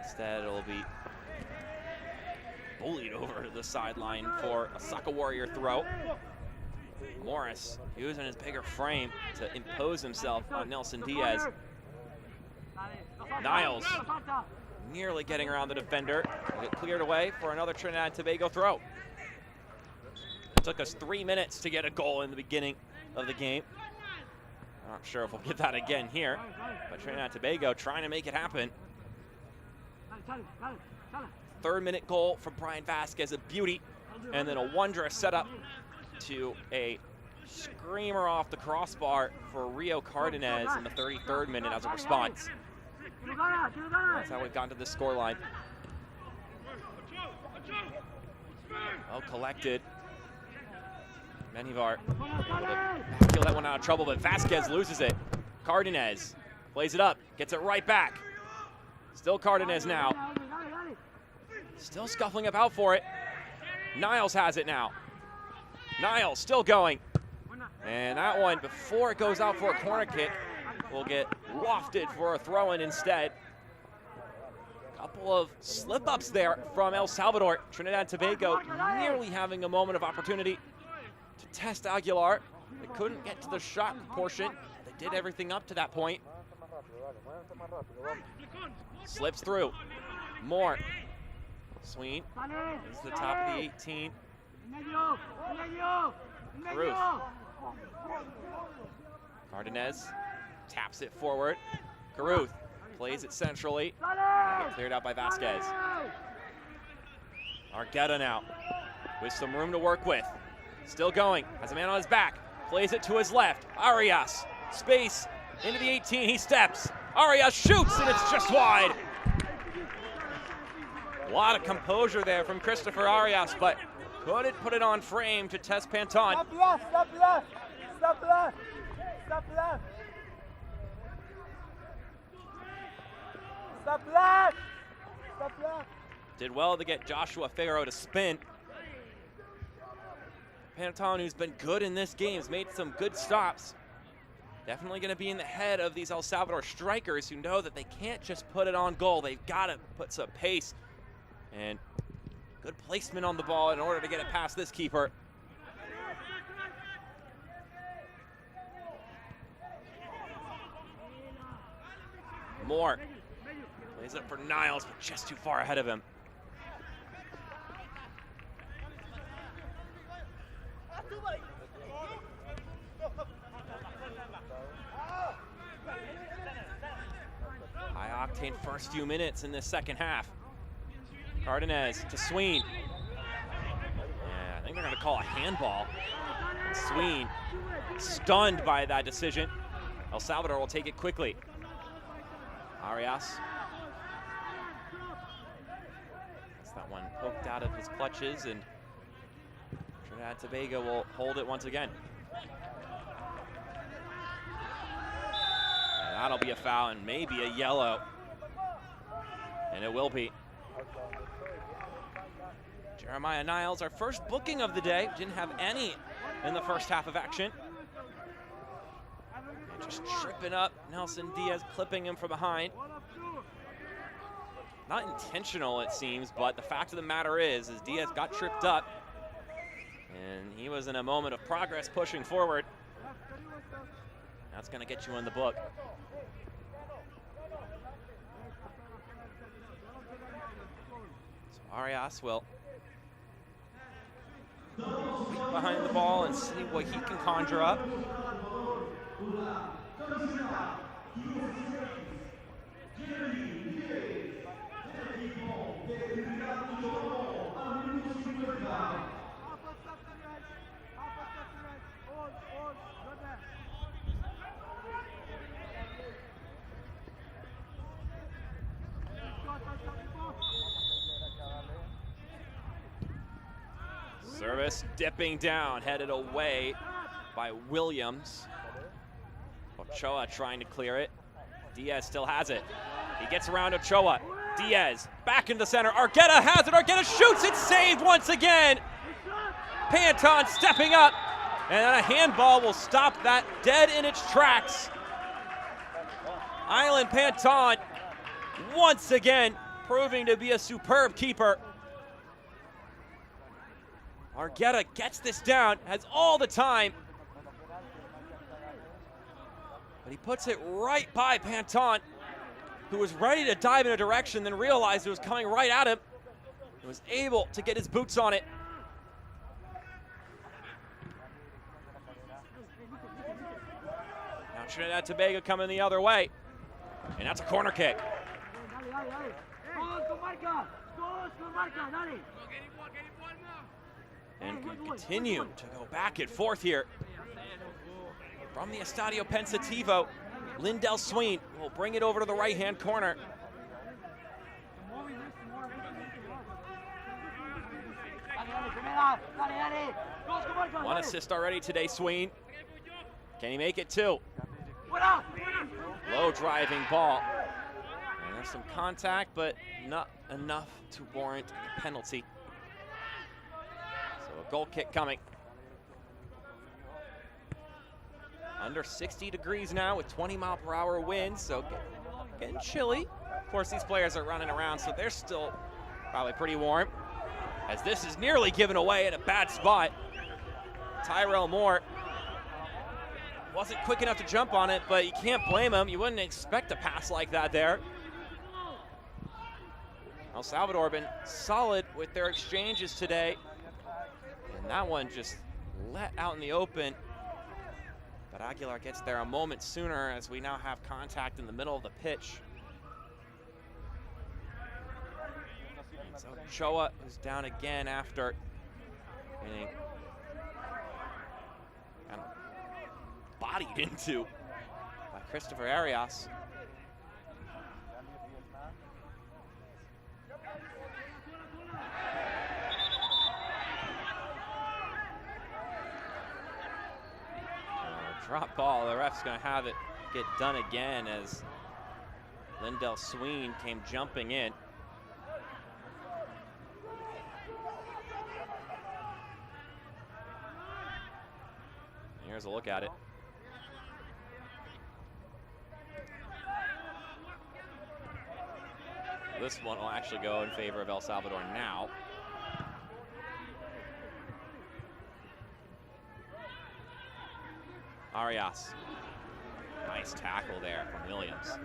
Instead, it'll be bullied over to the sideline for a Soccer Warrior throw. Morris using his bigger frame to impose himself on Nelson Diaz. Niles nearly getting around the defender. Get cleared away for another Trinidad and Tobago throw. It took us 3 minutes to get a goal in the beginning of the game. I'm not sure if we'll get that again here, but Trinidad and Tobago trying to make it happen. 3rd-minute goal from Brian Vasquez, a beauty, and then a wondrous setup to a screamer off the crossbar for Rio Cardenas in the 33rd minute as a response. That's how we've gotten to this scoreline. Well collected. Menivar able to backfield that one out of trouble, but Vasquez loses it. Cardenas plays it up, gets it right back. Still Cardenas now. Still scuffling about for it. Niles has it now. Niles still going. And that one, before it goes out for a corner kick, will get lofted for a throw-in instead. Couple of slip-ups there from El Salvador. Trinidad and Tobago nearly having a moment of opportunity to test Aguilar. They couldn't get to the shot portion. They did everything up to that point. Slips through. Moore. Sween is the top of the 18. Ruth. Cardenas taps it forward. Caruth plays it centrally. Cleared out by Vasquez. Argueta now with some room to work with. Still going, has a man on his back. Plays it to his left. Arias, space into the 18, he steps. Arias shoots and it's just wide. A lot of composure there from Christopher Arias, but couldn't put it on frame to test Panton. Stop left, stop left, stop left, stop left. Stop left, stop left. Did well to get Joshua Figueroa to spin. Panton, who's been good in this game, has made some good stops. Definitely going to be in the head of these El Salvador strikers who know that they can't just put it on goal. They've got to put some pace and good placement on the ball in order to get it past this keeper. Moore plays it for Niles, but just too far ahead of him. High-octane first few minutes in this second half. Cardenas to Sween. Yeah, I think they're going to call a handball. And Sween stunned by that decision. El Salvador will take it quickly. Arias. That's that one poked out of his clutches, and Trinidad and Tobago will hold it once again. That'll be a foul and maybe a yellow. And it will be. Jeremiah Niles, our first booking of the day. Didn't have any in the first half of action. And just tripping up Nelson Diaz, clipping him from behind. Not intentional, it seems, but the fact of the matter is Diaz got tripped up, and he was in a moment of progress pushing forward. That's going to get you in the book. So Arias will peek behind the ball and see what he can conjure up. Service dipping down, headed away by Williams. Ochoa trying to clear it. Diaz still has it. He gets around Ochoa. Diaz back into center. Argueta has it. Argueta shoots. It's saved once again. Panton stepping up. And then a handball will stop that dead in its tracks. Island Panton once again proving to be a superb keeper. Argueta gets this down, has all the time. But he puts it right by Panton, who was ready to dive in a direction, then realized it was coming right at him. He was able to get his boots on it. Now Trinidad Tobago coming the other way. And that's a corner kick. And continue to go back and forth here. From the Estadio Pensativo, Lindell Sween will bring it over to the right-hand corner. One assist already today, Sween. Can he make it two? Low driving ball. And there's some contact, but not enough to warrant a penalty. So a goal kick coming. Under 60 degrees now with 20-mile-per-hour winds, so getting chilly. Of course, these players are running around, so they're still probably pretty warm. As this is nearly given away in a bad spot. Tyrell Moore wasn't quick enough to jump on it, but you can't blame him. You wouldn't expect a pass like that there. El Salvador been solid with their exchanges today. And that one just let out in the open. But Aguilar gets there a moment sooner as we now have contact in the middle of the pitch. So Ochoa is down again after getting kind of bodied into by Christopher Arias. Drop ball, the ref's gonna have it get done again as Lindell Sween came jumping in. Here's a look at it. This one will actually go in favor of El Salvador now. Arias. Nice tackle there from Williams.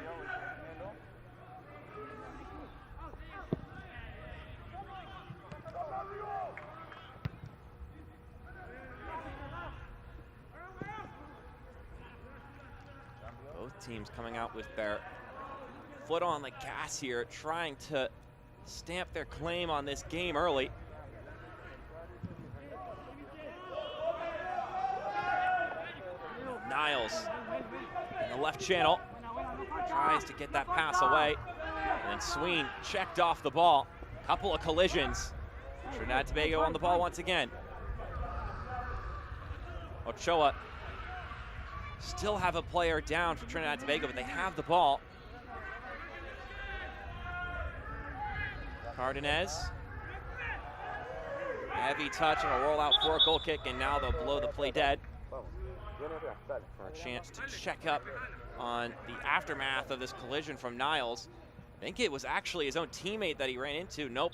Both teams coming out with their foot on the gas here, trying to stamp their claim on this game early. Niles in the left channel tries to get that pass away, and then Sween checked off the ball. Couple of collisions. Trinidad Tobago on the ball once again. Ochoa still have a player down for Trinidad Tobago, but they have the ball. Cardenas. Heavy touch and a rollout for a goal kick, and now they'll blow the play dead for a chance to check up on the aftermath of this collision from Niles. I think it was actually his own teammate that he ran into. Nope.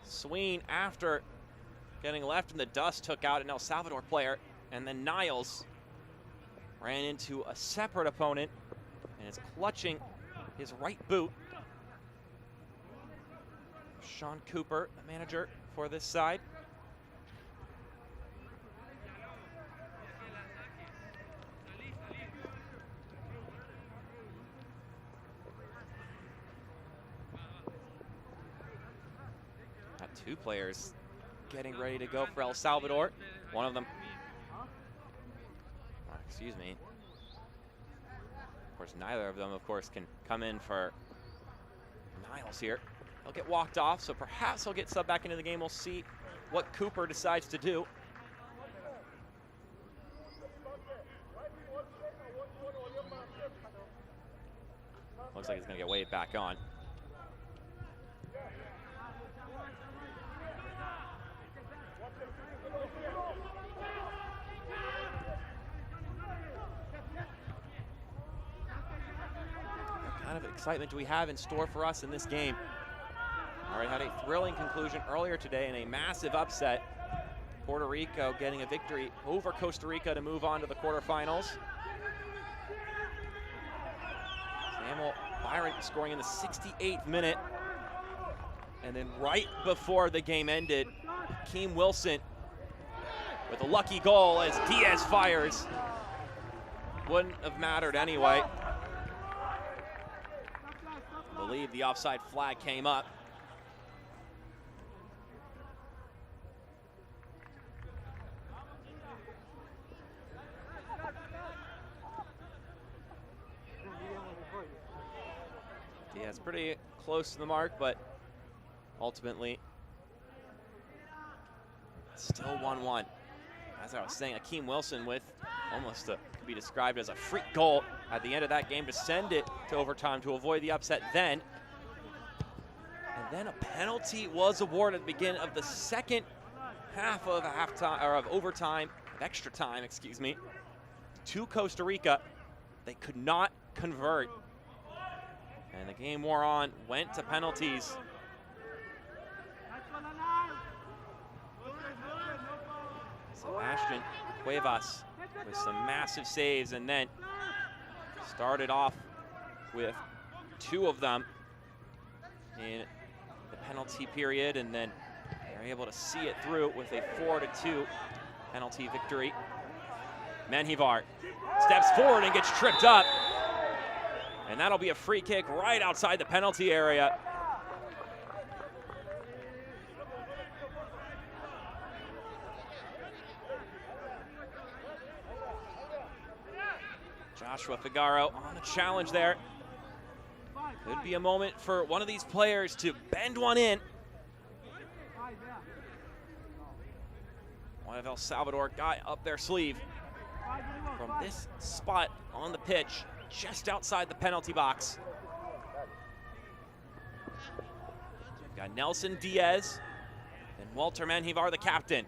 Sween, after getting left in the dust, took out an El Salvador player, and then Niles ran into a separate opponent and is clutching his right boot. Sean Cooper, the manager for this side. Got two players getting ready to go for El Salvador. One of them, excuse me. Of course, neither of them, of course, can come in for Niles here. He'll get walked off, so perhaps he'll get subbed back into the game. We'll see what Cooper decides to do. Looks like he's going to get waved back on. What kind of excitement do we have in store for us in this game? Already had a thrilling conclusion earlier today in a massive upset. Puerto Rico getting a victory over Costa Rica to move on to the quarterfinals. Samuel Byron scoring in the 68th minute. And then right before the game ended, Keem Wilson with a lucky goal as Diaz fires. Wouldn't have mattered anyway. I believe the offside flag came up. Diaz pretty close to the mark, but ultimately still 1-1. As I was saying, Akeem Wilson with almost could be described as a freak goal at the end of that game to send it to overtime to avoid the upset then. And then a penalty was awarded at the beginning of the second half of overtime, of extra time, excuse me, to Costa Rica. They could not convert. And the game wore on, went to penalties. Sebastian Cuevas with some massive saves, and then started off with two of them in the penalty period, and then they're able to see it through with a 4-2 penalty victory. Menjivar steps forward and gets tripped up. And that'll be a free kick right outside the penalty area. Joshua Figaro on the challenge there. Could be a moment for one of these players to bend one in. One of El Salvador got up their sleeve from this spot on the pitch, just outside the penalty box. We've got Nelson Diaz and Walter Menjivar, the captain.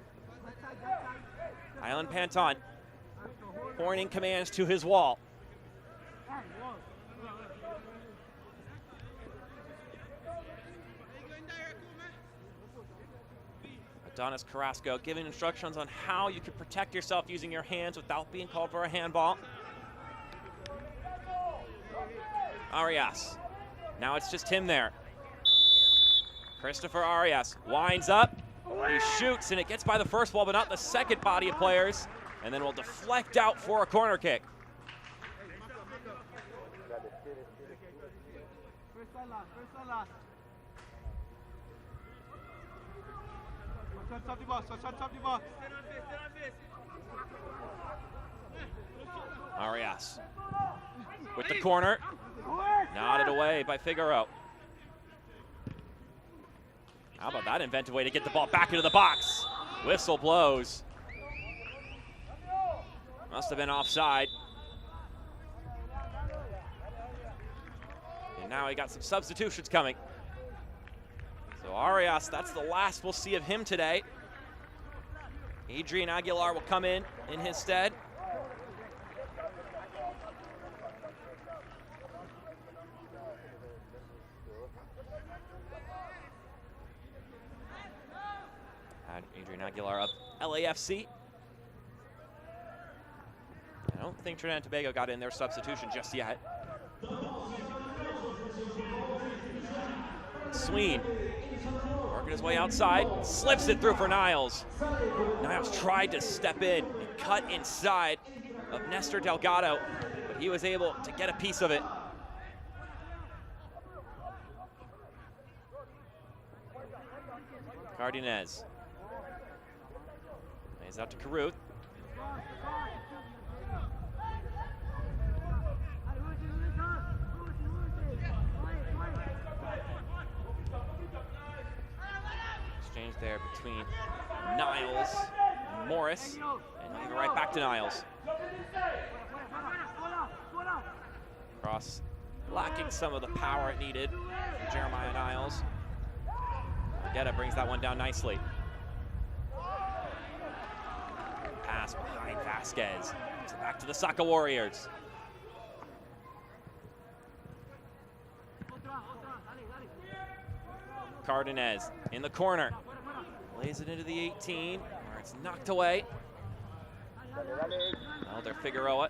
Island Panton pointing commands to his wall. Adonis Carrasco giving instructions on how you can protect yourself using your hands without being called for a handball. Arias, now it's just him there. Christopher Arias winds up, he shoots, and it gets by the first wall, but not the second body of players, and then will deflect out for a corner kick. Arias with the corner, nodded away by Figaro. How about that inventive way to get the ball back into the box? Whistle blows. Must have been offside. And now he got some substitutions coming. So Arias, that's the last we'll see of him today. Adrian Aguilar will come in his stead. Adrian Aguilar of LAFC. I don't think Trinidad and Tobago got in their substitution just yet. Sween working his way outside, slips it through for Niles. Niles tried to step in and cut inside of Nestor Delgado, but he was able to get a piece of it. Cardenas lays out to Caruth. Exchange there between Niles and Morris, and leave it right back to Niles. Cross lacking some of the power it needed from Jeremiah Niles. Guetta brings that one down nicely. Pass behind Vasquez. Back to the Saka Warriors. Cardenas in the corner. Lays it into the 18, where it's knocked away. Elder Figueroa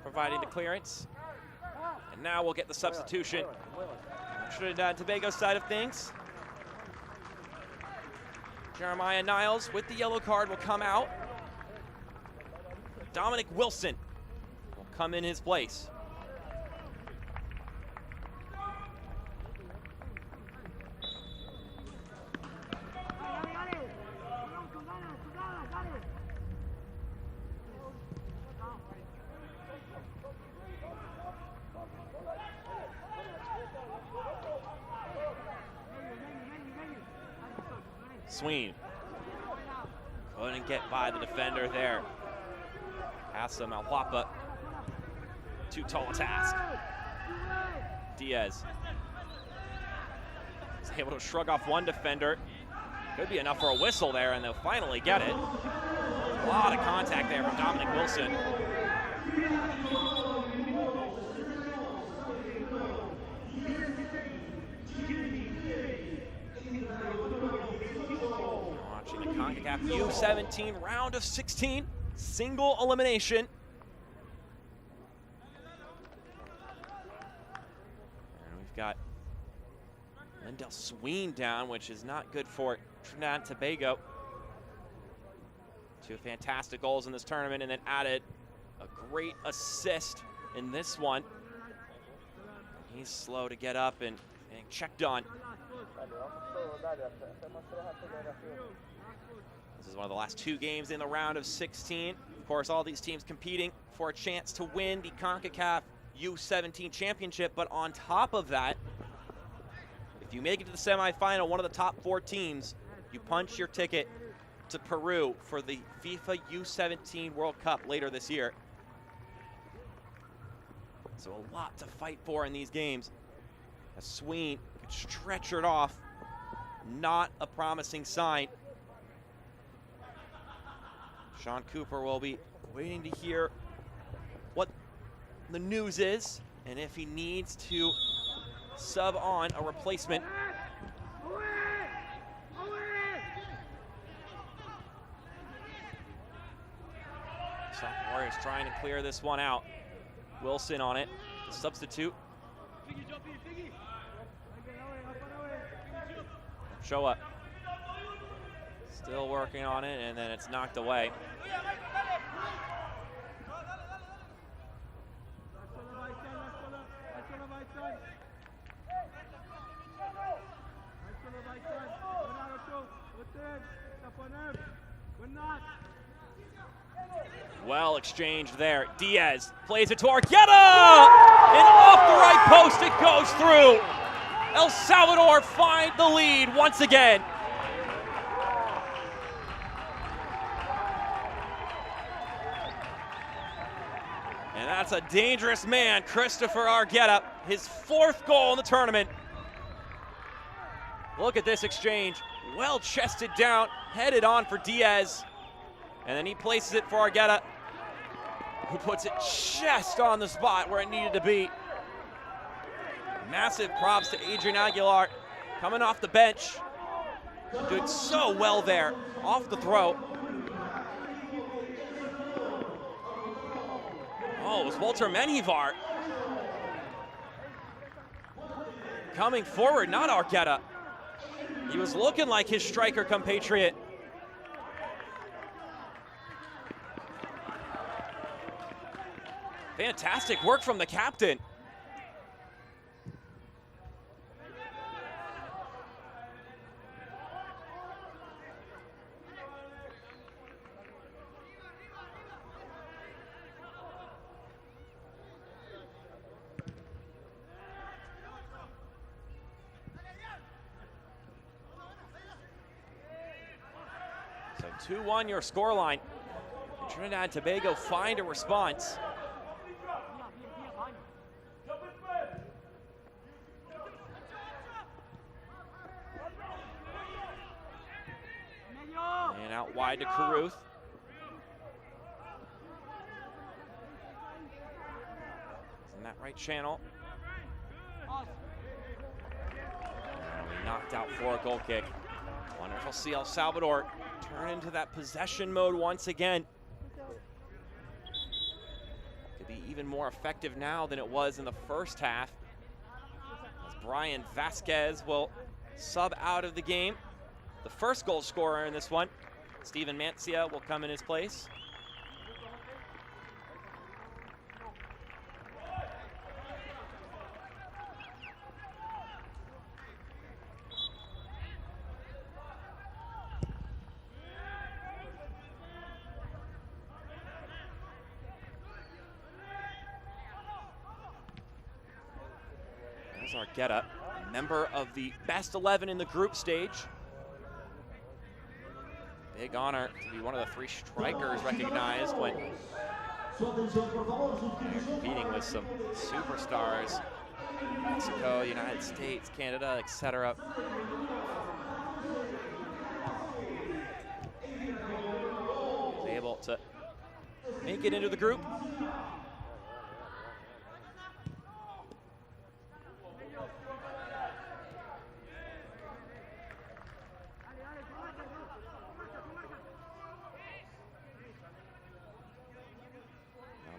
providing the clearance. And now we'll get the substitution. Trinidad and Tobago side of things. Jeremiah Niles with the yellow card will come out. Dominic Wilson will come in his place. Sween couldn't get by the defender there. Asa Malwapa, too tall a task. Diaz is able to shrug off one defender. Could be enough for a whistle there, and they'll finally get it. A lot of contact there from Dominic Wilson. Concacaf U17 round of 16, single elimination. And we've got Lindell Sween down, which is not good for Trinidad and Tobago. Two fantastic goals in this tournament, and then added a great assist in this one. He's slow to get up and checked on. This is one of the last two games in the round of 16. Of course, all these teams competing for a chance to win the Concacaf U17 championship. But on top of that, if you make it to the semifinal, one of the top 4 teams, you punch your ticket to Peru for the FIFA U17 World Cup later this year. So a lot to fight for in these games. As Sween stretchered off, not a promising sign. Sean Cooper will be waiting to hear what the news is and if he needs to sub on a replacement. Soccer Warriors trying to clear this one out. Wilson on it, the substitute. Show up. Still working on it, and then it's knocked away. Well exchanged there. Diaz plays it to Argueta! And off the right post it goes through. El Salvador find the lead once again. And that's a dangerous man, Christopher Argueta, his 4th goal in the tournament. Look at this exchange. Well chested down, headed on for Diaz. And then he places it for Argueta, who puts it just on the spot where it needed to be. Massive props to Adrian Aguilar, coming off the bench. Did so well there, off the throw. Oh, it was Walter Menjivar coming forward, not Argueta. He was looking like his striker compatriot. Fantastic work from the captain. So 2-1 your scoreline. Trinidad and Tobago find a response. And out wide to Caruth. In that right channel. And we knocked out for a goal kick. Wonderful to see El Salvador turn into that possession mode once again. Could be even more effective now than it was in the first half, as Brian Vasquez will sub out of the game. The first goal scorer in this one, Steven Mancia, will come in his place. There's Argueta, a member of the best 11 in the group stage. Big honor to be one of the 3 strikers recognized when competing with some superstars, Mexico, United States, Canada, etc. Able to make it into the group.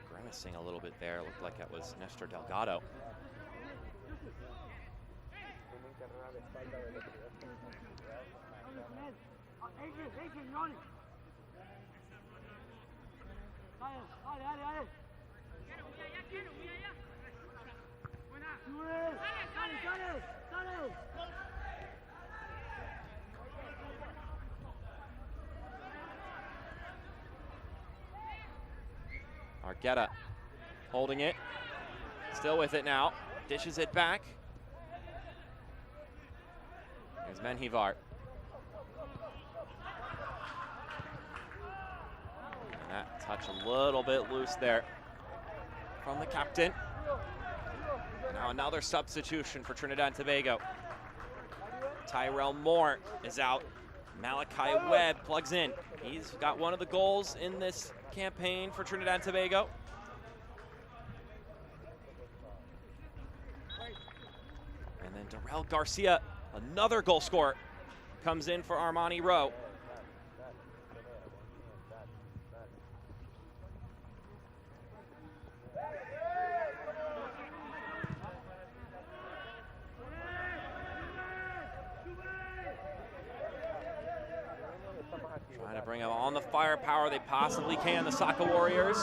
Grimacing a little bit there. It looked like that was Nestor Delgado. Argueta holding it, still with it now, dishes it back. There's Menjivar. And that touch a little bit loose there from the captain. Now another substitution for Trinidad and Tobago. Tyrell Moore is out. Malachi Webb plugs in. He's got one of the goals in this campaign for Trinidad and Tobago. And then Darrell Garcia, another goal scorer, comes in for Armani Rowe. Trying to bring them on the firepower they possibly can, the Saka Warriors.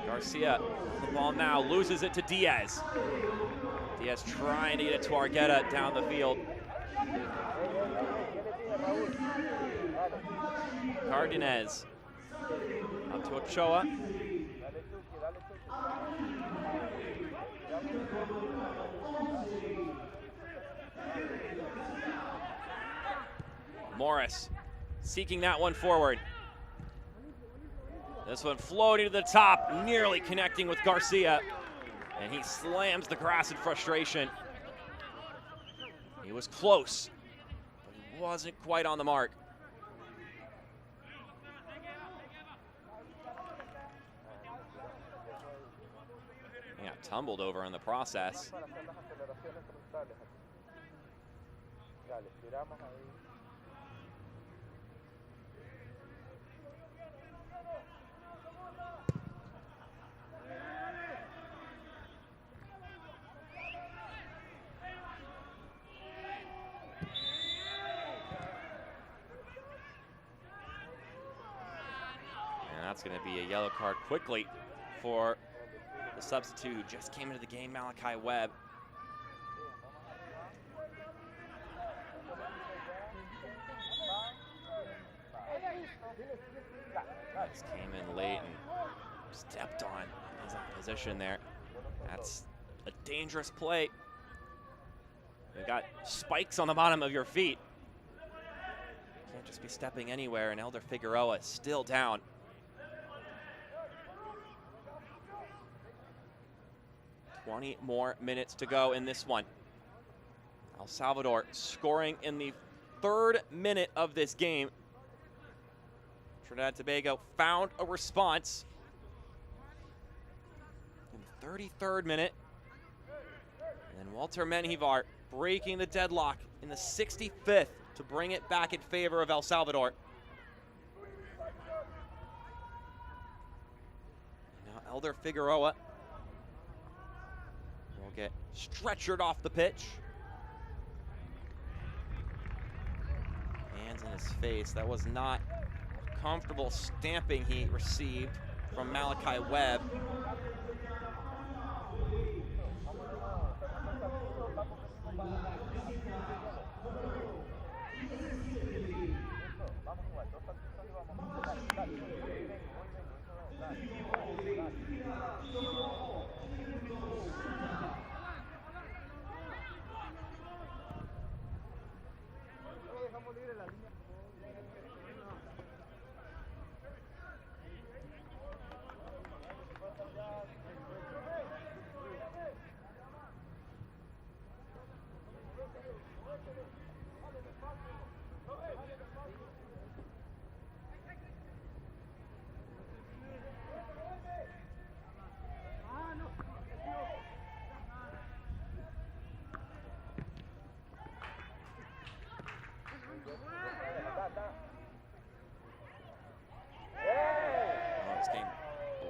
Garcia, the ball now, loses it to Diaz. Diaz trying to get it to Argueta down the field. Cardenas up to Ochoa. Morris seeking that one forward. This one floating to the top, nearly connecting with Garcia. And he slams the grass in frustration. He was close, but he wasn't quite on the mark. He got tumbled over in the process. That's going to be a yellow card quickly for the substitute who just came into the game, Malachi Webb. Just came in late and stepped on his opposition there. That's a dangerous play. You've got spikes on the bottom of your feet. You can't just be stepping anywhere, and Elder Figueroa is still down. 20 more minutes to go in this one. El Salvador scoring in the 3rd minute of this game. Trinidad Tobago found a response in the 33rd minute. And then Walter Menjivar breaking the deadlock in the 65th to bring it back in favor of El Salvador. And now Elder Figueroa will get stretchered off the pitch. Hands in his face. That was not a comfortable stamping he received from Malachi Webb.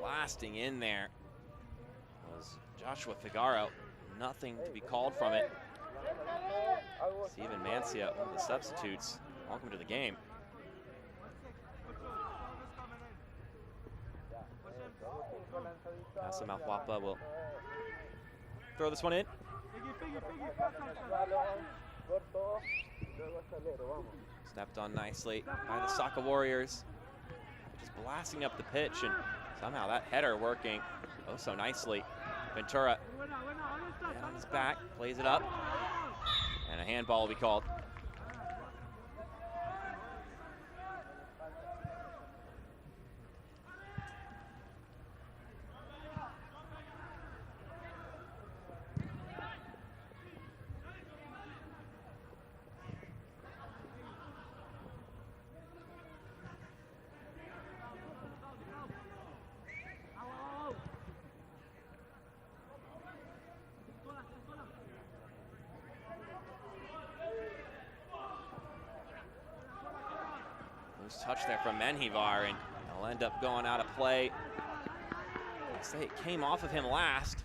Blasting in there was Joshua Figaro. Nothing to be called from it. Steven Mancia, one of the substitutes. Welcome to the game. Kassim Alhuapa will throw this one in. Stepped on nicely by the Soccer Warriors. Just blasting up the pitch, and somehow that header working oh so nicely. Ventura on his back, plays it up, and a handball will be called. Touch there from Menjivar, and it'll end up going out of play. I'd say it came off of him last.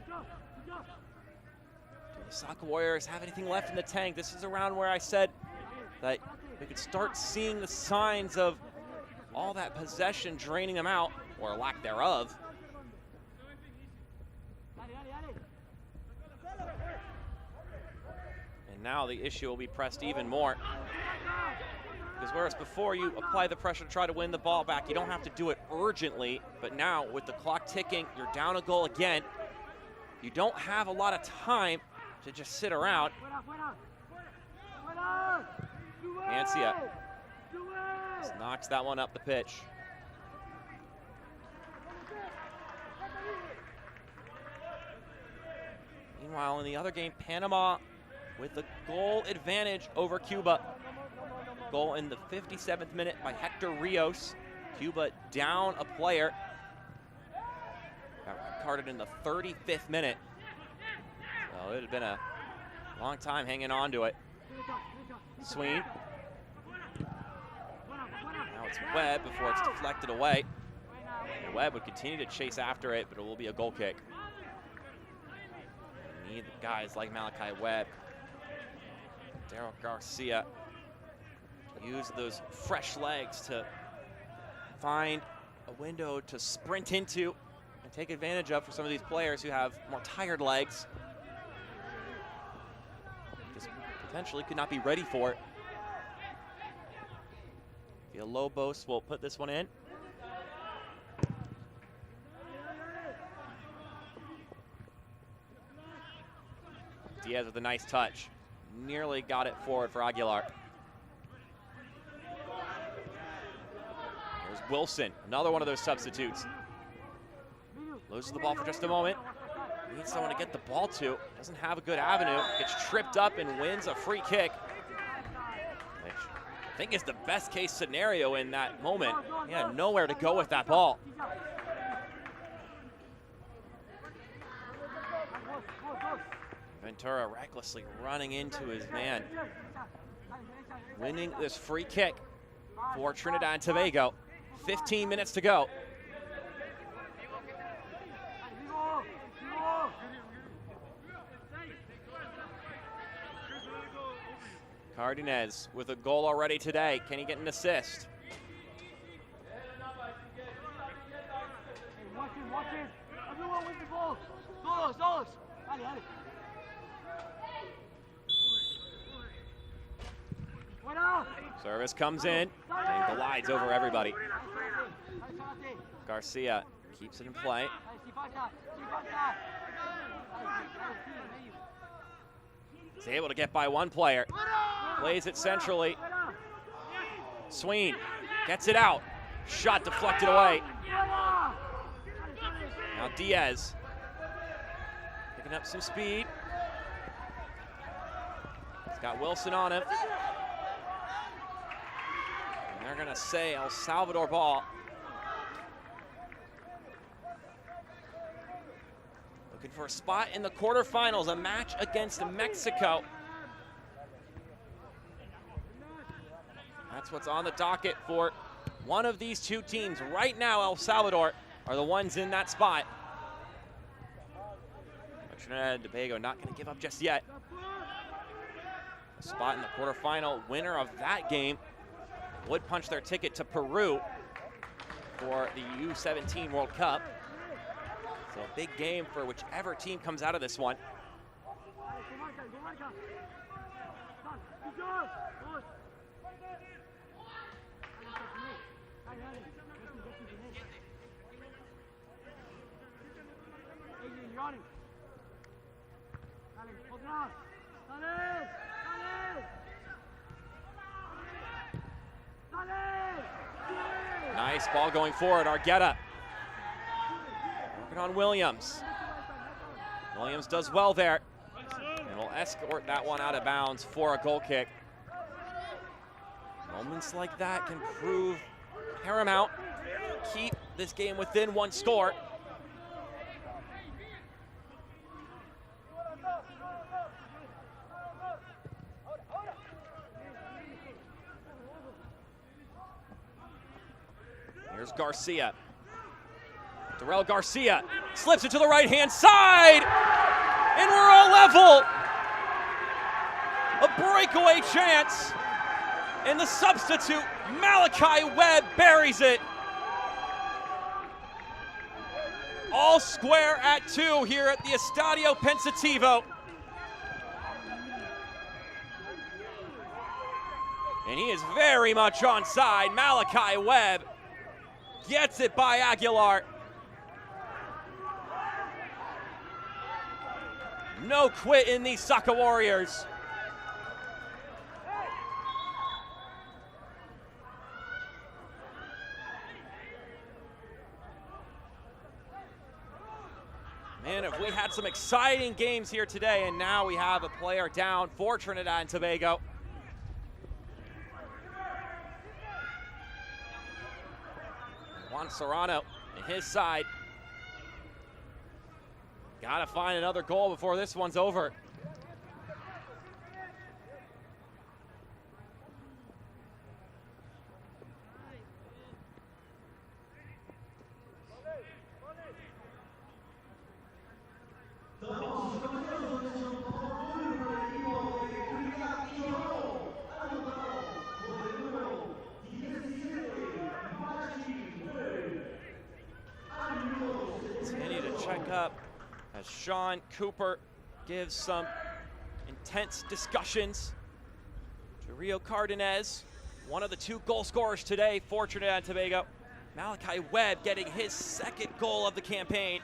Do the Soccer Warriors have anything left in the tank? This is around where I said that we could start seeing the signs of all that possession draining them out, or lack thereof. And now the issue will be pressed even more. Because whereas before you apply the pressure to try to win the ball back, you don't have to do it urgently. But now with the clock ticking, you're down a goal again. You don't have a lot of time to just sit around. Mancia Just knocks that one up the pitch. Meanwhile, in the other game, Panama with the goal advantage over Cuba. Goal in the 57th minute by Hector Rios. Cuba down a player. Got carded in the 35th minute. So it had been a long time hanging on to it. Sween. Now it's Webb before it's deflected away. And Webb would continue to chase after it, but it will be a goal kick. We need guys like Malachi Webb, Daryl Garcia, use those fresh legs to find a window to sprint into and take advantage of for some of these players who have more tired legs. Just potentially could not be ready for it. Villalobos will put this one in. Diaz with a nice touch. Nearly got it forward for Aguilar. Here's Wilson, another one of those substitutes. Loses the ball for just a moment. Needs someone to get the ball to. Doesn't have a good avenue. Gets tripped up and wins a free kick, which I think is the best case scenario in that moment. He had nowhere to go with that ball. Ventura recklessly running into his man. Winning this free kick for Trinidad and Tobago. 15 minutes to go. Cardenas with a goal already today. Can he get an assist? Service comes in and glides over everybody. Garcia keeps it in play. He's able to get by one player. Plays it centrally. Sween gets it out. Shot deflected away. Now Diaz picking up some speed. He's got Wilson on him. And they're gonna say El Salvador ball. Looking for a spot in the quarterfinals, a match against Mexico. That's what's on the docket for one of these two teams. Right now, El Salvador are the ones in that spot. But Trinidad and Tobago not going to give up just yet. A spot in the quarterfinal. Winner of that game would punch their ticket to Peru for the U17 World Cup. So a big game for whichever team comes out of this one. Nice ball going forward, Argueta. Working on Williams. Williams does well there. And will escort that one out of bounds for a goal kick. Moments like that can prove paramount. Keep this game within one score. Here's Garcia. Darrell Garcia slips it to the right-hand side, and we're all level. A breakaway chance, and the substitute, Malachi Webb, buries it. All square at 2 here at the Estadio Pensativo. And he is very much onside. Malachi Webb gets it by Aguilar. No quit in these Soccer Warriors. And if we had some exciting games here today, and now we have a player down for Trinidad and Tobago. Juan Serrano and his side. Gotta find another goal before this one's over. Continue to check up as Sean Cooper gives some intense discussions to Rio Cardenas, one of the 2 goal scorers today for Trinidad and Tobago. Malachi Webb getting his 2nd goal of the campaign.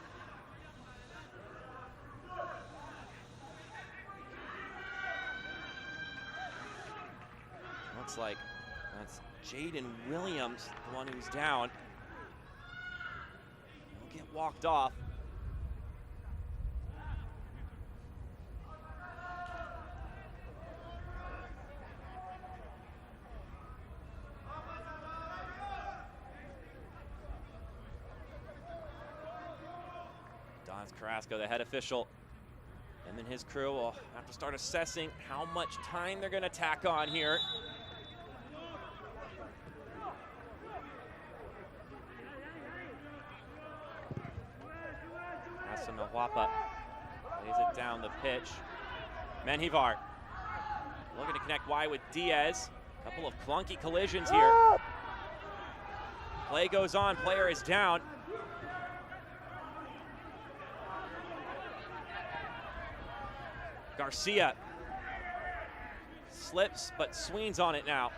Looks like that's Jaden Williams, the one who's down. He'll get walked off. Don Carrasco, the head official, and then his crew will have to start assessing how much time they're going to tack on here. Wapa lays it down the pitch. Menjivar looking to connect wide with Diaz. A couple of clunky collisions here. Play goes on, player is down. Garcia slips but swings on it now.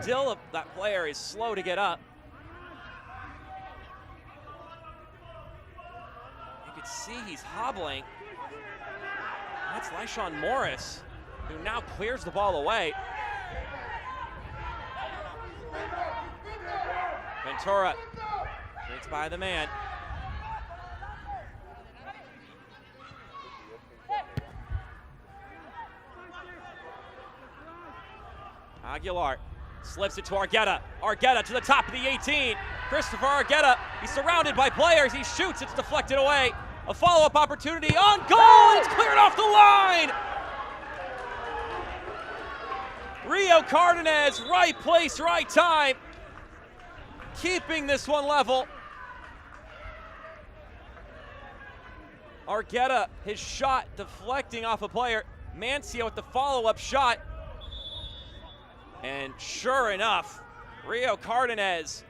Still, that player is slow to get up. You can see he's hobbling. That's Lyshawn Morris, who now clears the ball away. Ventura takes by the man. Aguilar slips it to Argueta. Argueta to the top of the 18. Christopher Argueta, he's surrounded by players. He shoots, it's deflected away. A follow-up opportunity on goal, it's cleared off the line. Rio Cardenas, right place, right time. Keeping this one level. Argueta, his shot deflecting off a player. Mancio with the follow-up shot. And sure enough, Rio Cardenas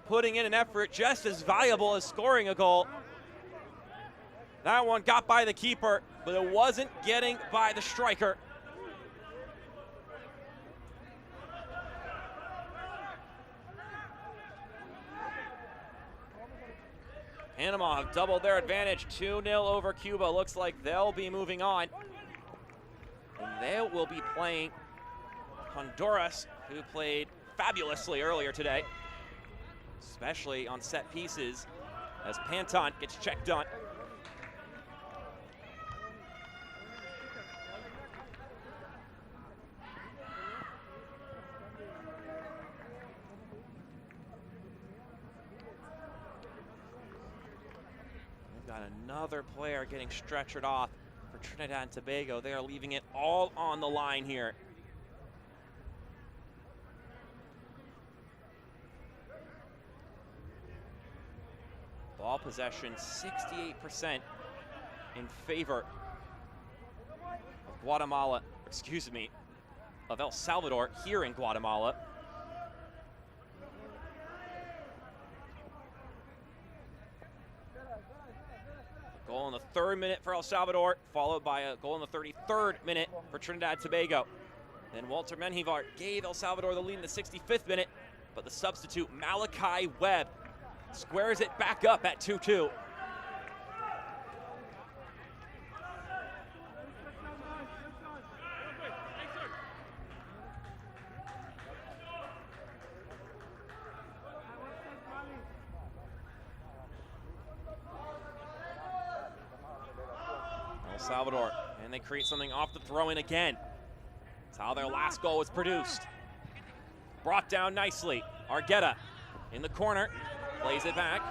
putting in an effort just as valuable as scoring a goal. That one got by the keeper, but it wasn't getting by the striker. Panama have doubled their advantage, 2-0 over Cuba. Looks like they'll be moving on. And they will be playing Honduras, who played fabulously earlier today, especially on set pieces as Panton gets checked on. We've got another player getting stretchered off for Trinidad and Tobago. They are leaving it all on the line here. Ball possession, 68% in favor of Guatemala, excuse me, of El Salvador here in Guatemala. Goal in the 3rd minute for El Salvador, followed by a goal in the 33rd minute for Trinidad and Tobago. Then Walter Menjivar gave El Salvador the lead in the 65th minute, but the substitute Malachi Webb squares it back up at 2-2. Salvador, and they create something off the throw-in again. That's how their last goal was produced. Brought down nicely. Argueta in the corner, plays it back.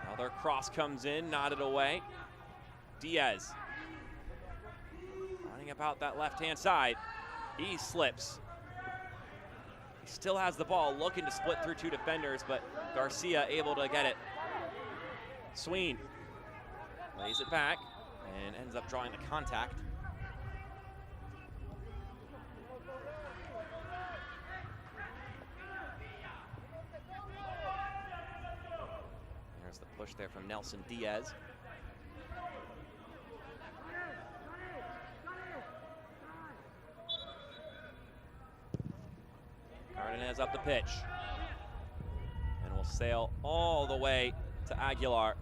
Another cross comes in, nodded away. Diaz running about that left-hand side. He slips. He still has the ball, looking to split through two defenders, but Garcia able to get it. Sween lays it back and ends up drawing the contact. There's the push there from Nelson Diaz. Cardenas up the pitch. And will sail all the way to Aguilar.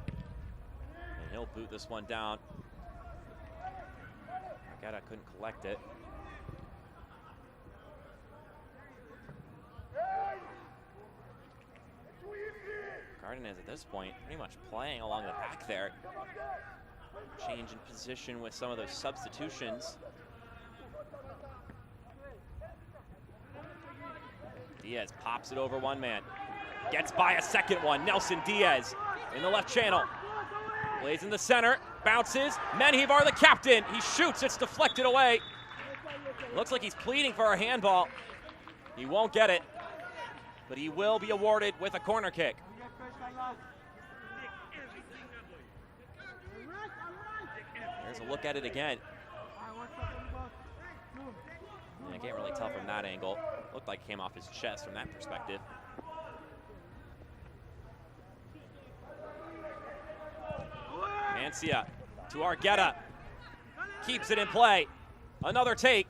And he'll boot this one down. Argueta couldn't collect it. Cardenas at this point pretty much playing along the back there. Change in position with some of those substitutions. Diaz pops it over one man. Gets by a second one. Nelson Diaz in the left channel. Plays in the center. Bounces. Menjivar, the captain. He shoots. It's deflected away. Looks like he's pleading for a handball. He won't get it, but he will be awarded with a corner kick. There's a look at it again. And I can't really tell from that angle. Looked like it came off his chest from that perspective. Mancia to Argueta. Keeps it in play. Another take.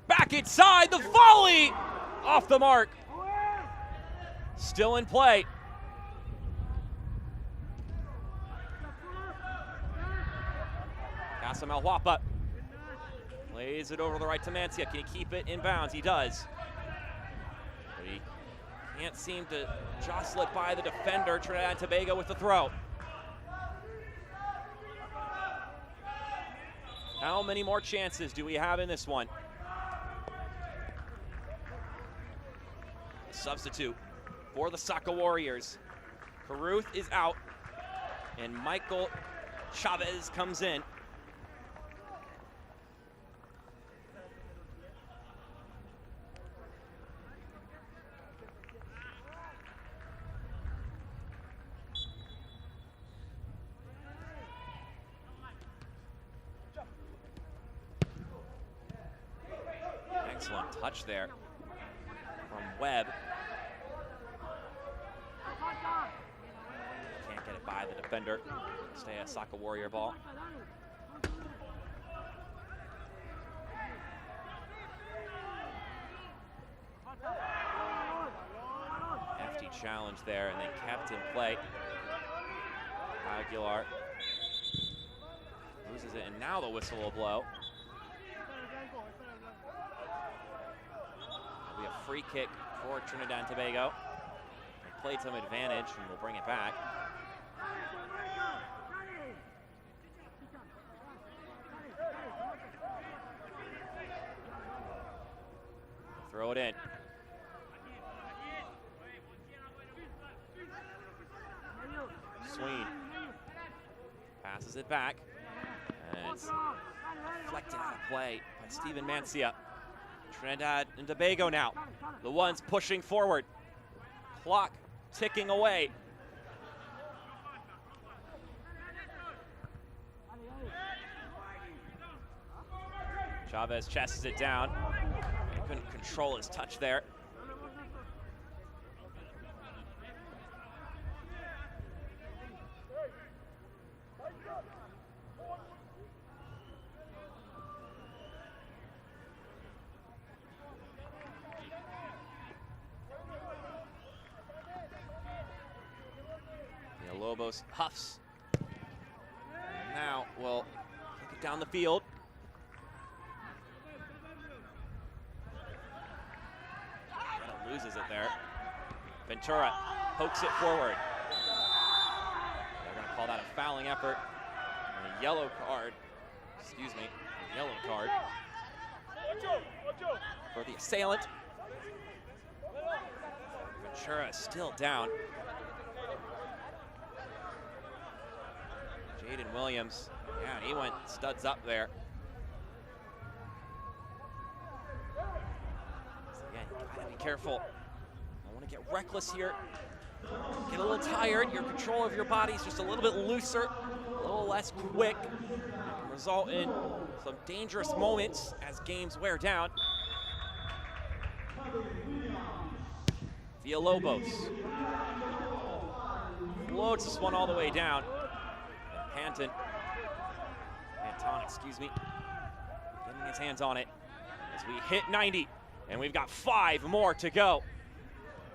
Back inside. The volley! Off the mark. Still in play. Kasim Alhuapa plays it over the right to Mancia. Can he keep it in bounds? He does. But he can't seem to jostle it by the defender. Trinidad and Tobago with the throw. How many more chances do we have in this one? Substitute for the Soccer Warriors. Caruth is out, and Michael Chavez comes in. Excellent touch there from Webb. Can't get it by the defender. Stay a Soccer Warrior ball. Hefty challenge there, and then kept in play. Aguilar loses it, and now the whistle will blow. It'll be a free kick for Trinidad and Tobago. They played some advantage, and we'll bring it back. Throw it in. Sween passes it back, and it's deflected out of play by Steven Mancia. Trinidad and Tobago now, the ones pushing forward. Clock ticking away. Chavez chests it down. Couldn't control his touch there. Lobos huffs. And now we'll kick it down the field. Loses it there. Ventura pokes it forward. call that a fouling effort. And a yellow card, excuse me, a yellow card for the assailant. Ventura is still down. Jaden Williams, yeah, he went studs up there. So again, you gotta be careful. Don't want to get reckless here. Get a little tired. Your control of your body is just a little bit looser, a little less quick. It can result in some dangerous moments as games wear down. Villalobos floats this one all the way down. And Anton, excuse me, getting his hands on it as we hit 90, and we've got 5 more to go.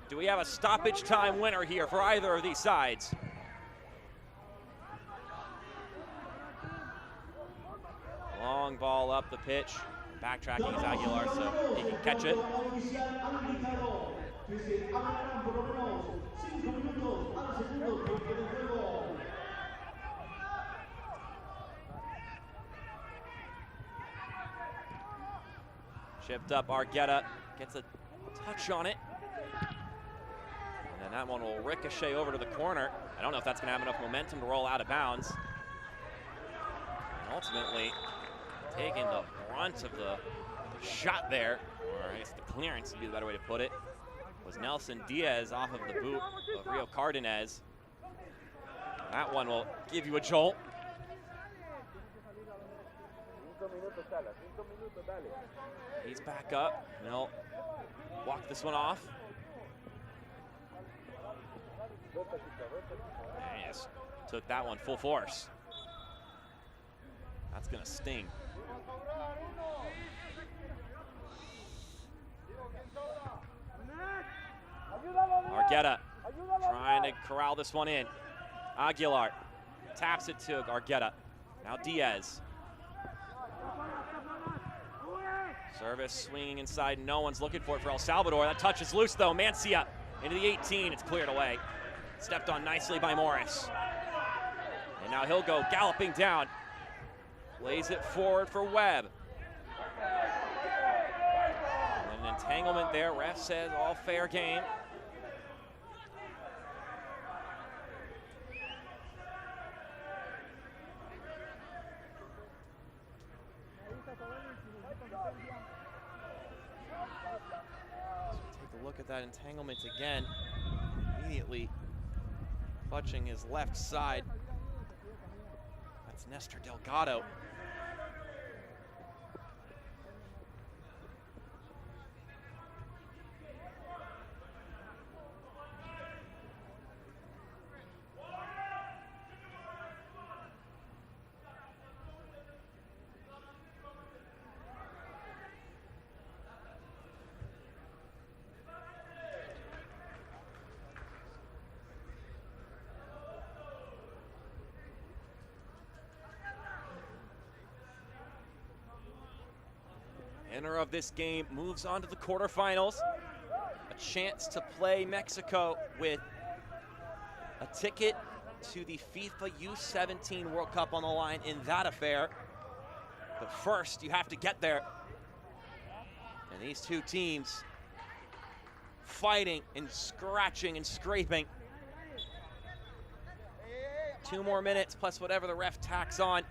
Do we have a stoppage time winner here for either of these sides? Long ball up the pitch. Backtracking is Aguilar, so he can catch it. Chipped up, Argueta gets a touch on it. And then that one will ricochet over to the corner. I don't know if that's gonna have enough momentum to roll out of bounds. And ultimately, taking the brunt of the shot there, or I guess the clearance would be the better way to put it, was Nelson Diaz off of the boot of Rio Cardenas. That one will give you a jolt. He's back up, and he'll walk this one off. And he just took that one full force. That's gonna sting. Argueta trying to corral this one in. Aguilar taps it to Argueta. Now Diaz. Service swinging inside, no one's looking for it for El Salvador. That touch is loose though, Mancia into the 18, it's cleared away. Stepped on nicely by Morris. And now he'll go galloping down. Lays it forward for Webb. And an entanglement there, ref says all fair game. Look at that entanglement again. Immediately clutching his left side. That's Nestor Delgado. Winner of this game moves on to the quarterfinals. A chance to play Mexico with a ticket to the FIFA U17 World Cup on the line in that affair. But first, you have to get there. And these two teams fighting and scratching and scraping. 2 more minutes plus whatever the ref tacks on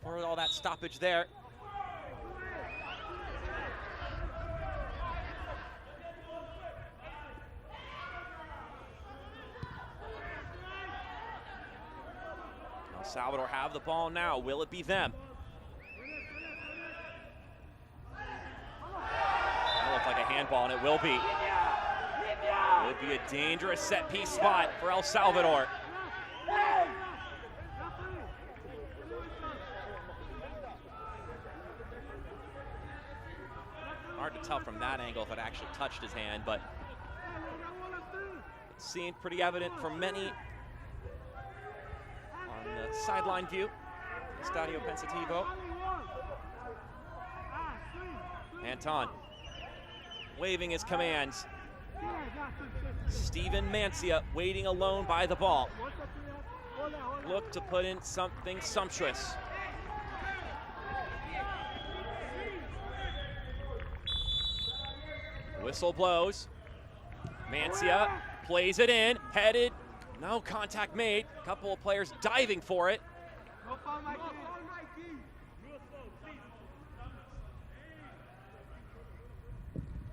for all that stoppage there. Salvador have the ball now. Will it be them? That looked like a handball, and it will be. It would be a dangerous set-piece spot for El Salvador. Hard to tell from that angle if it actually touched his hand, but it seemed pretty evident for many on the sideline view, Estadio Pensativo. Anton waving his commands. Steven Mancia waiting alone by the ball. look to put in something sumptuous. Whistle blows. Mancia plays it in, headed, no contact made. A couple of players diving for it.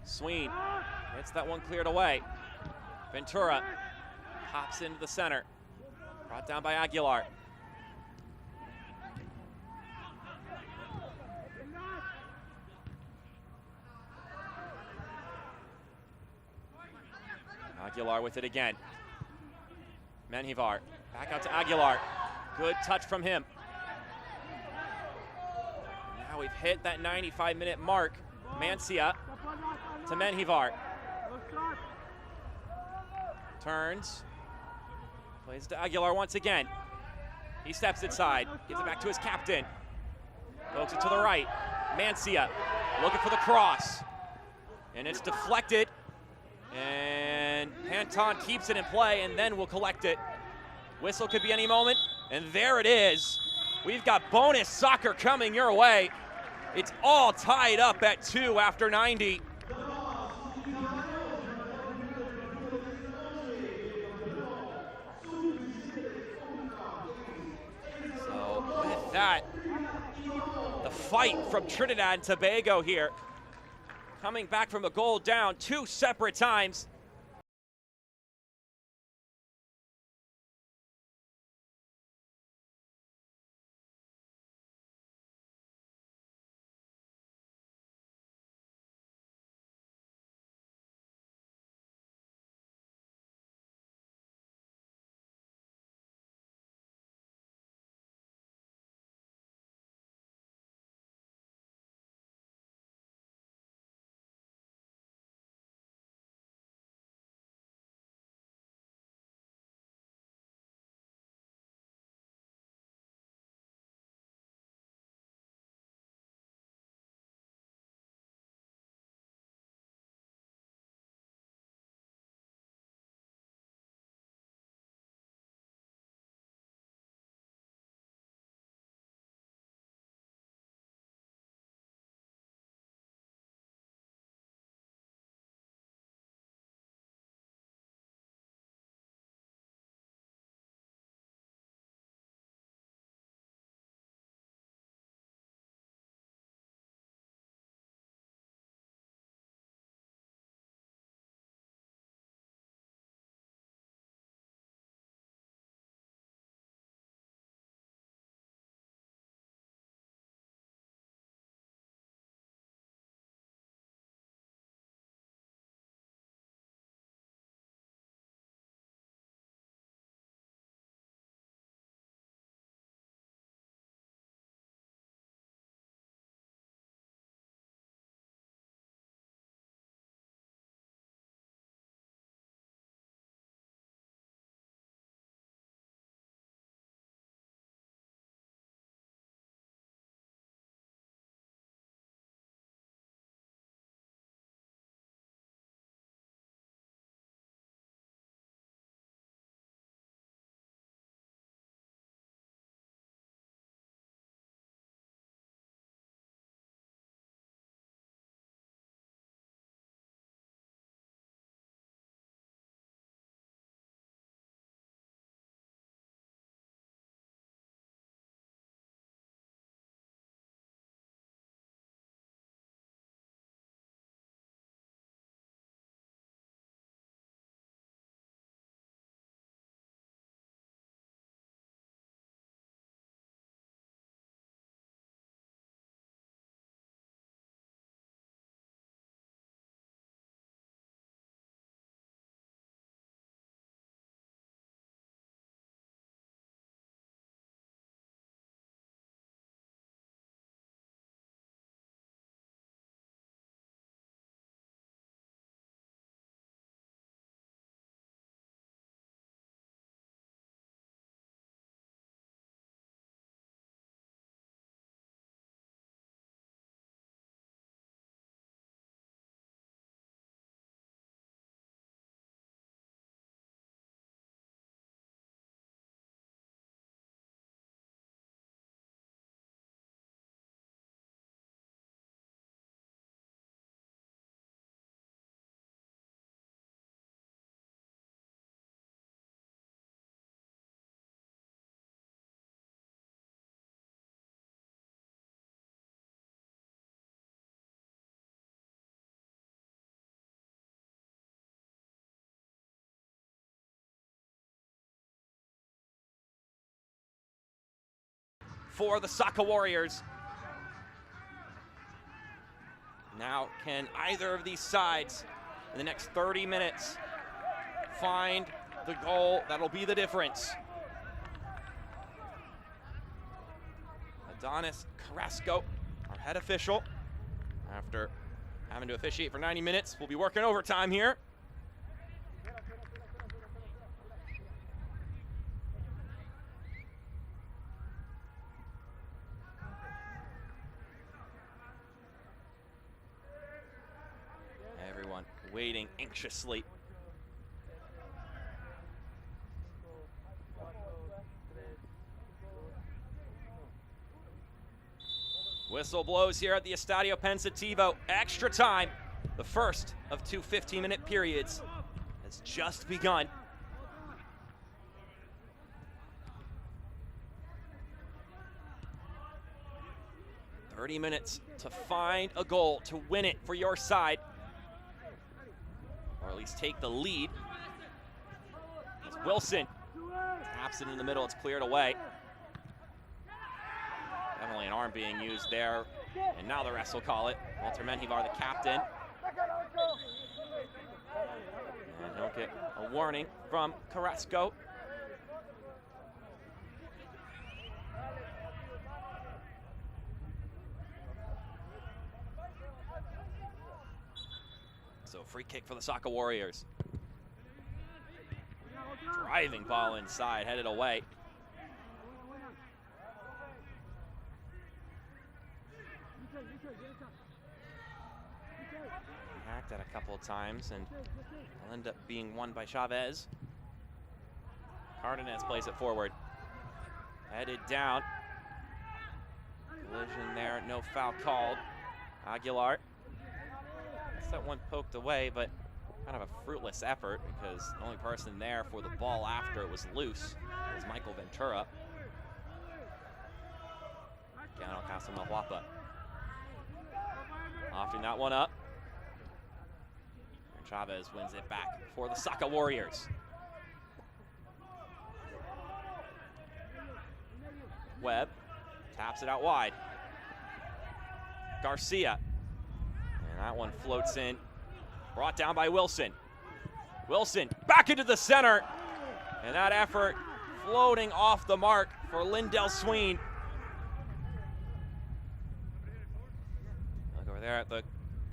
Sween gets that one cleared away. Ventura pops into the center. Brought down by Aguilar. Aguilar with it again. Menjivar back out to Aguilar. Good touch from him. Now we've hit that 95-minute mark. Mancia to Menjivar. Turns. Plays to Aguilar once again. He steps inside. Gives it back to his captain. Pokes it to the right. Mancia looking for the cross. And it's deflected. And Panton keeps it in play and then will collect it. Whistle could be any moment. And there it is. We've got bonus soccer coming your way. It's all tied up at 2 after 90. So with that, the fight from Trinidad and Tobago here. Coming back from a goal down 2 separate times. for the Soccer Warriors. Now, can either of these sides in the next 30 minutes find the goal that'll be the difference? Adonis Carrasco, our head official, after having to officiate for 90 minutes, will be working overtime here. Everyone waiting anxiously. Whistle blows here at the Estadio Pensativo. Extra time. The first of two 15-minute periods has just begun. "30 minutes to find a goal to win it for your side, or at least take the lead." As Wilson taps it in the middle, it's cleared away. Definitely an arm being used there, and now the refs will call it. Walter Menjivar, the captain. And he'll get a warning from Carrasco. So free kick for the Soccer Warriors. Driving ball inside, headed away. Hacked at a couple of times, and will end up being won by Chavez. Cardenas plays it forward. Headed down. Collision there, no foul called. Aguilar. Gets that one poked away, but kind of a fruitless effort because the only person there for the ball after it was loose was Michael Ventura. Gano Casamalhuapa. Lofting that one up. And Chavez wins it back for the Soccer Warriors. Webb taps it out wide. Garcia. And that one floats in. Brought down by Wilson. Wilson back into the center. And that effort floating off the mark for Lindell Sween. Look over there at the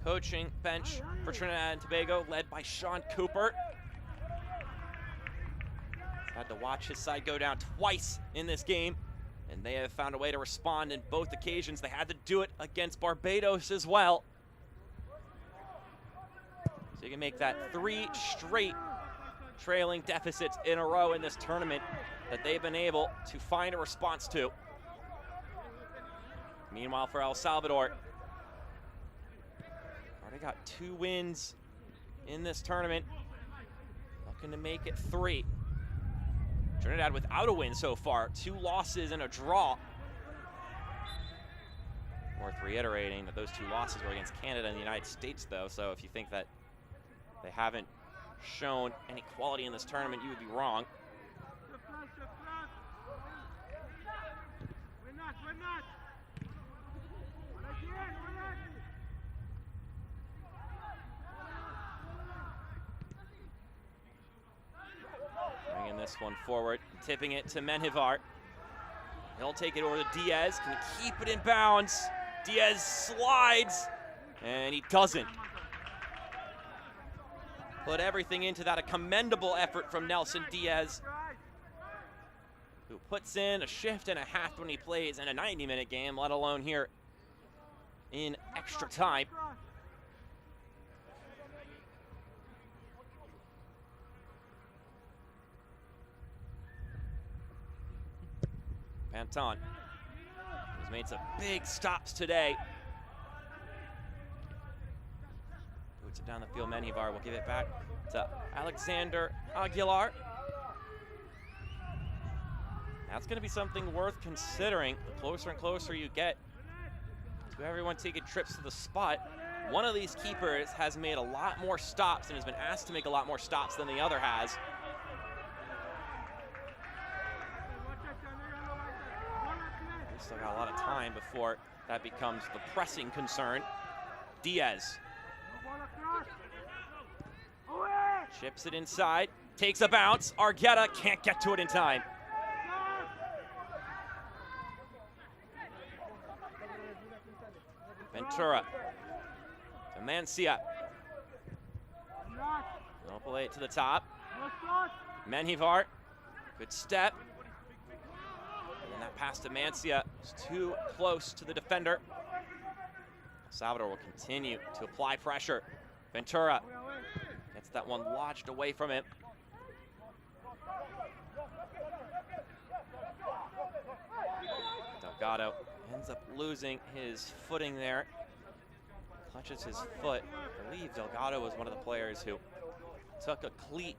coaching bench for Trinidad and Tobago, led by Sean Cooper. He's had to watch his side go down twice in this game, and they have found a way to respond in both occasions. They had to do it against Barbados as well. So you can make that 3 straight trailing deficits in a row in this tournament that they've been able to find a response to. Meanwhile, for El Salvador, already got 2 wins in this tournament, looking to make it 3. Trinidad without a win so far, 2 losses and a draw. Worth reiterating that those 2 losses were against Canada and the United States, though, so if you think that they haven't shown any quality in this tournament, you would be wrong. Bringing this one forward, tipping it to Menjivar. He'll take it over to Diaz. Can he keep it in bounds? Diaz slides, and he doesn't. Put everything into that. A commendable effort from Nelson Diaz, who puts in a shift and a half when he plays in a 90-minute game, let alone here in extra time. Panton has made some big stops today. Boots it down the field. Menjivar will give it back to Alexander Aguilar. That's going to be something worth considering. The closer and closer you get to everyone taking trips to the spot, one of these keepers has made a lot more stops and has been asked to make a lot more stops than the other has. Looks before that becomes the pressing concern. Diaz chips it inside, takes a bounce. Argueta can't get to it in time. Ventura to Mancia. They'll play it to the top. Menjivar, good step. And that pass to Mancia is too close to the defender. Salvador will continue to apply pressure. Ventura gets that one lodged away from him. Delgado ends up losing his footing there. Clutches his foot. I believe Delgado was one of the players who took a cleat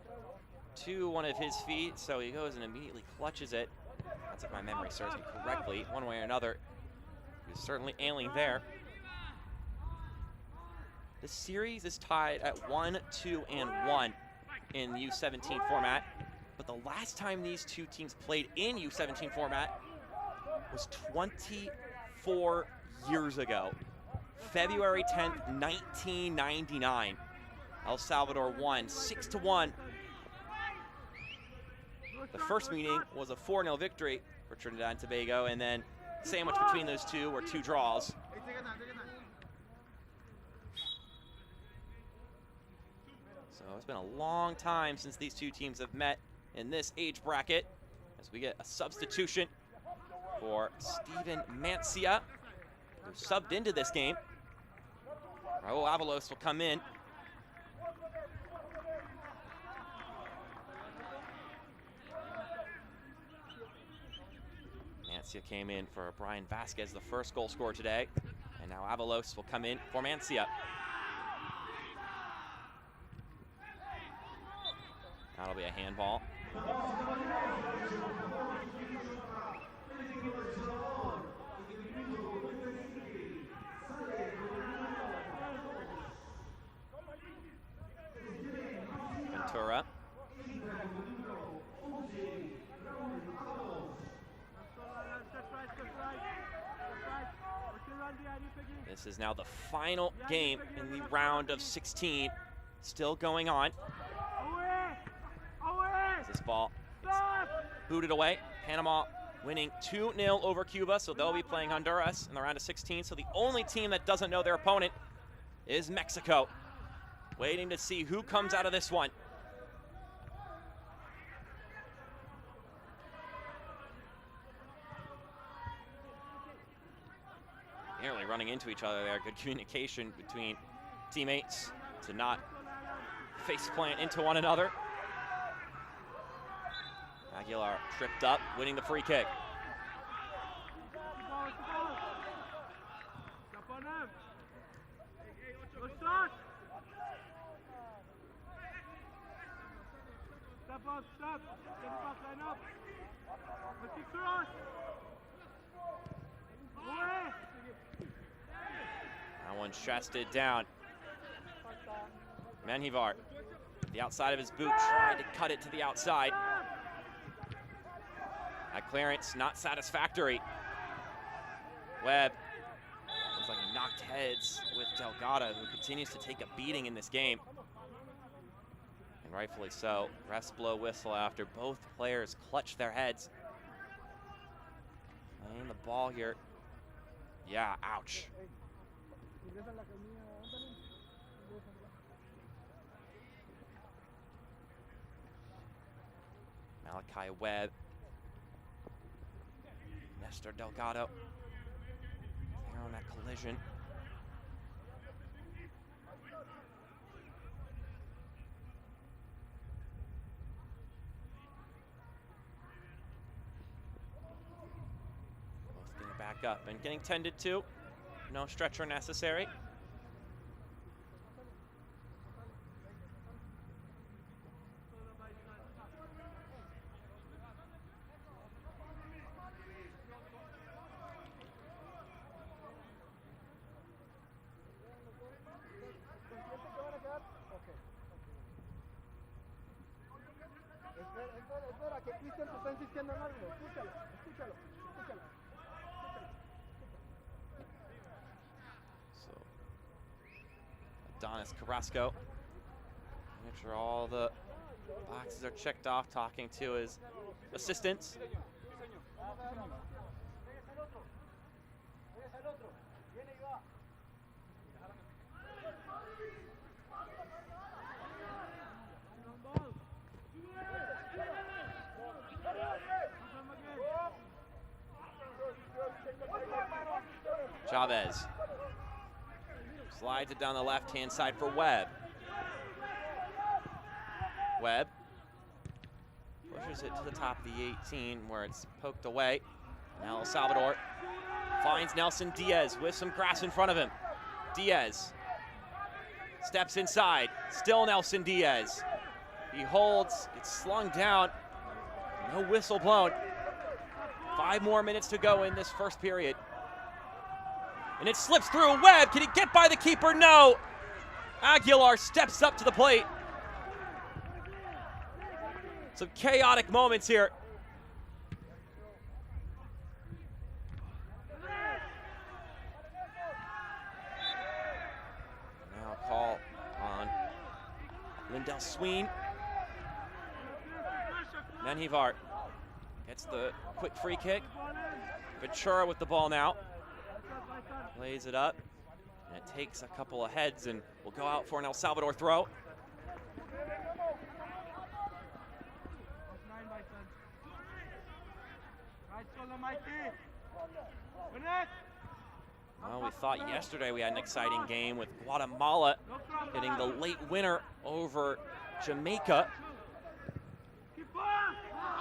to one of his feet, so he goes and immediately clutches it. That's if my memory serves me correctly. One way or another, he was certainly ailing there. The series is tied at 1-2-1 in the U17 format, but the last time these two teams played in U17 format was 24 years ago. February 10th, 1999. El Salvador won 6-1. The first meeting was a 4-0 victory for Trinidad and Tobago, and then sandwiched between those two were 2 draws. So it's been a long time since these two teams have met in this age bracket, as we get a substitution for Steven Mancia, who subbed into this game. Raul Avalos will come in. Mancia came in for Brian Vasquez, the first goal scorer today. And now Avalos will come in for Mancia. That'll be a handball. Ventura. This is now the final game in the round of 16. Still going on. This ball gets booted away. Panama winning 2-0 over Cuba, so they'll be playing Honduras in the round of 16. So the only team that doesn't know their opponent is Mexico. Waiting to see who comes out of this one. Nearly running into each other there. Good communication between teammates to not face plant into one another. Aguilar tripped up, winning the free kick. That one chested down. Menjivar, the outside of his boot, tried to cut it to the outside. That clearance not satisfactory. Webb looks like he knocked heads with Delgado, who continues to take a beating in this game. And rightfully so. Refs blow whistle after both players clutch their heads. Playing the ball here. Yeah, ouch. Malachi Webb. Nestor Delgado there on that collision. Both getting back up and getting tended to. No stretcher necessary. Espera, que Cristian te está insistiendo en algo. Escúchalo. Adonis Carrasco. Make sure all the boxes are checked off, talking to his assistants. Chavez slides it down the left-hand side for Webb. Webb pushes it to the top of the 18 where it's poked away. Now El Salvador finds Nelson Diaz with some grass in front of him. Diaz steps inside, still Nelson Diaz. He holds, gets slung down, no whistle blown. 5 more minutes to go in this first period. And it slips through. Webb, can he get by the keeper? No. Aguilar steps up to the plate. Some chaotic moments here. Now call on Lindell Sween. Menjivar gets the quick free kick. Ventura with the ball now. Plays it up, and it takes a couple of heads and will go out for an El Salvador throw. Well, we thought yesterday we had an exciting game with Guatemala getting the late winner over Jamaica.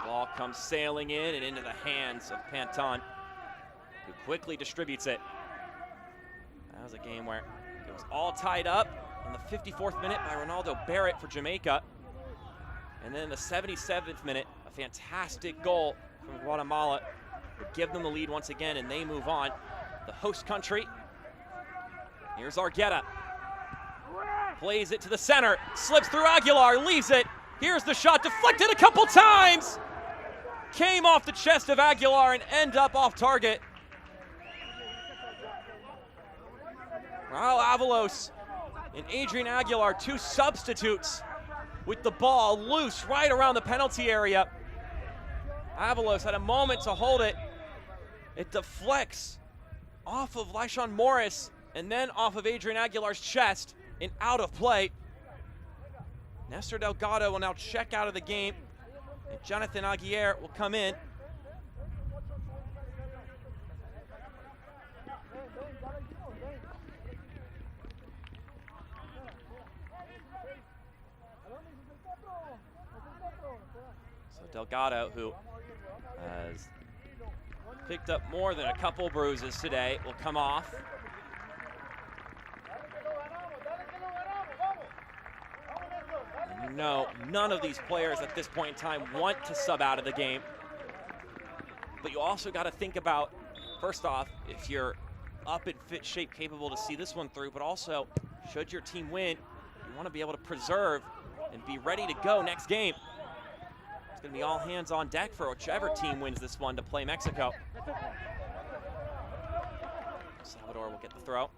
Ball comes sailing in and into the hands of Panton, who quickly distributes it. That was a game where it was all tied up in the 54th minute by Ronaldo Barrett for Jamaica. And then in the 77th minute, a fantastic goal from Guatemala would give them the lead once again, and they move on. The host country. Here's Argueta. Plays it to the center, slips through Aguilar, leaves it. Here's the shot, deflected a couple times. Came off the chest of Aguilar and end up off target. Raul Avalos and Adrian Aguilar, 2 substitutes, with the ball loose right around the penalty area. Avalos had a moment to hold it. It deflects off of Lyshawn Morris and then off of Adrian Aguilar's chest and out of play. Nestor Delgado will now check out of the game, and Jonathan Aguirre will come in. So Delgado, who has picked up more than a couple bruises today, will come off. And you know, none of these players at this point in time want to sub out of the game. But you also got to think about, first off, if you're up in fit shape, capable to see this one through, but also, should your team win, you want to be able to preserve and be ready to go next game. It's going to be all hands on deck for whichever team wins this one to play Mexico. Salvador will get the throw.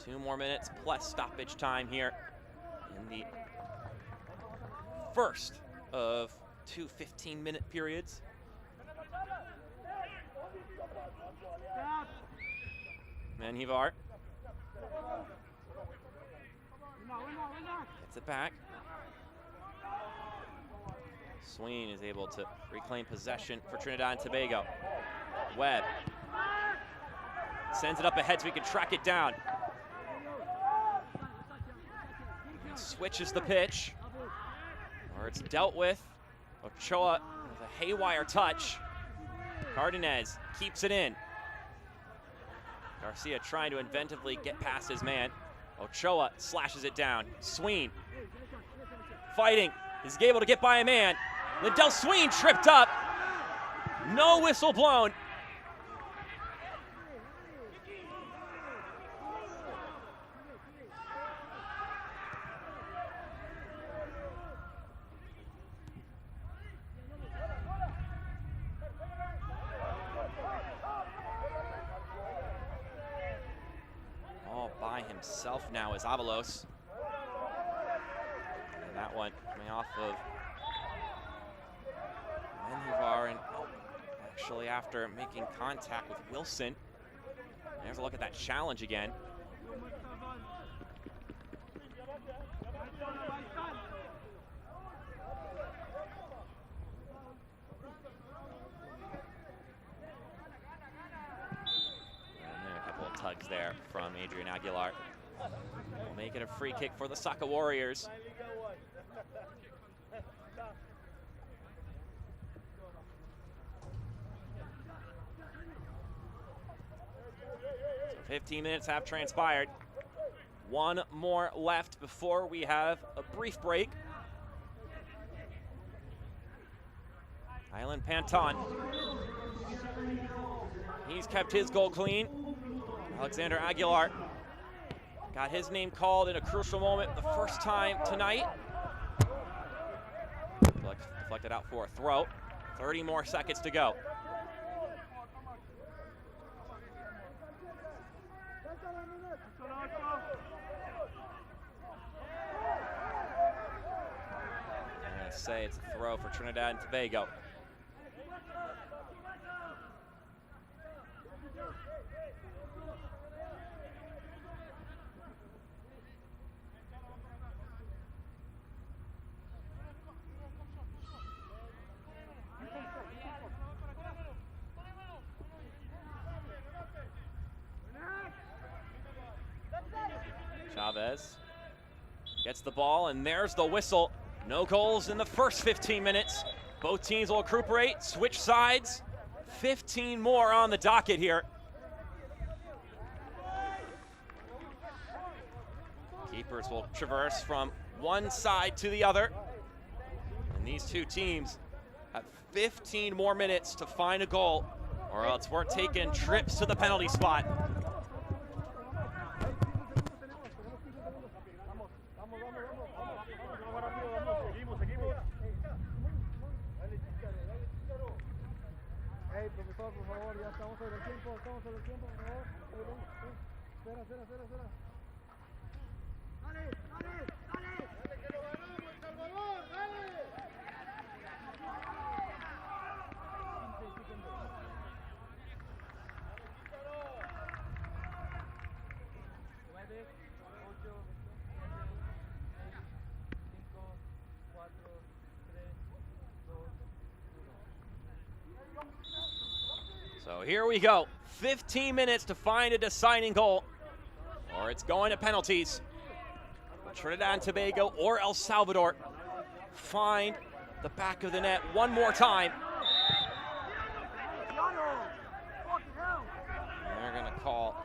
2 more minutes plus stoppage time here in the first of 2 15-minute periods. Menjivar gets it back. Sween is able to reclaim possession for Trinidad and Tobago. Webb sends it up ahead so he can track it down. Switches the pitch, where it's dealt with. Ochoa with a haywire touch. Cardenas keeps it in. Garcia trying to inventively get past his man. Ochoa slashes it down. Sween fighting. Is able to get by a man. Lindell Sween tripped up. No whistle blown. All by himself now is Avalos. And that one coming off of Menjivar, and actually after making contact with Wilson. There's a look at that challenge again. Tugs there from Adrian Aguilar. We'll make it a free kick for the Saca Warriors. So 15 minutes have transpired. One more left before we have a brief break. Island Panton. He's kept his goal clean. Alexander Aguilar got his name called in a crucial moment the first time tonight. Deflected out for a throw. 30 more seconds to go. I'm going to say it's a throw for Trinidad and Tobago. Chavez gets the ball, and there's the whistle. No goals in the first 15 minutes. Both teams will recuperate, switch sides. 15 more on the docket here. Keepers will traverse from one side to the other. And these two teams have 15 more minutes to find a goal, or else we're taking trips to the penalty spot. Profesor, por favor, ya estamos sobre el tiempo, por favor. Espera. Dale, que lo ganamos, El Salvador, dale. So here we go. 15 minutes to find a deciding goal, or it's going to penalties. Trinidad and Tobago or El Salvador find the back of the net one more time. And they're going to call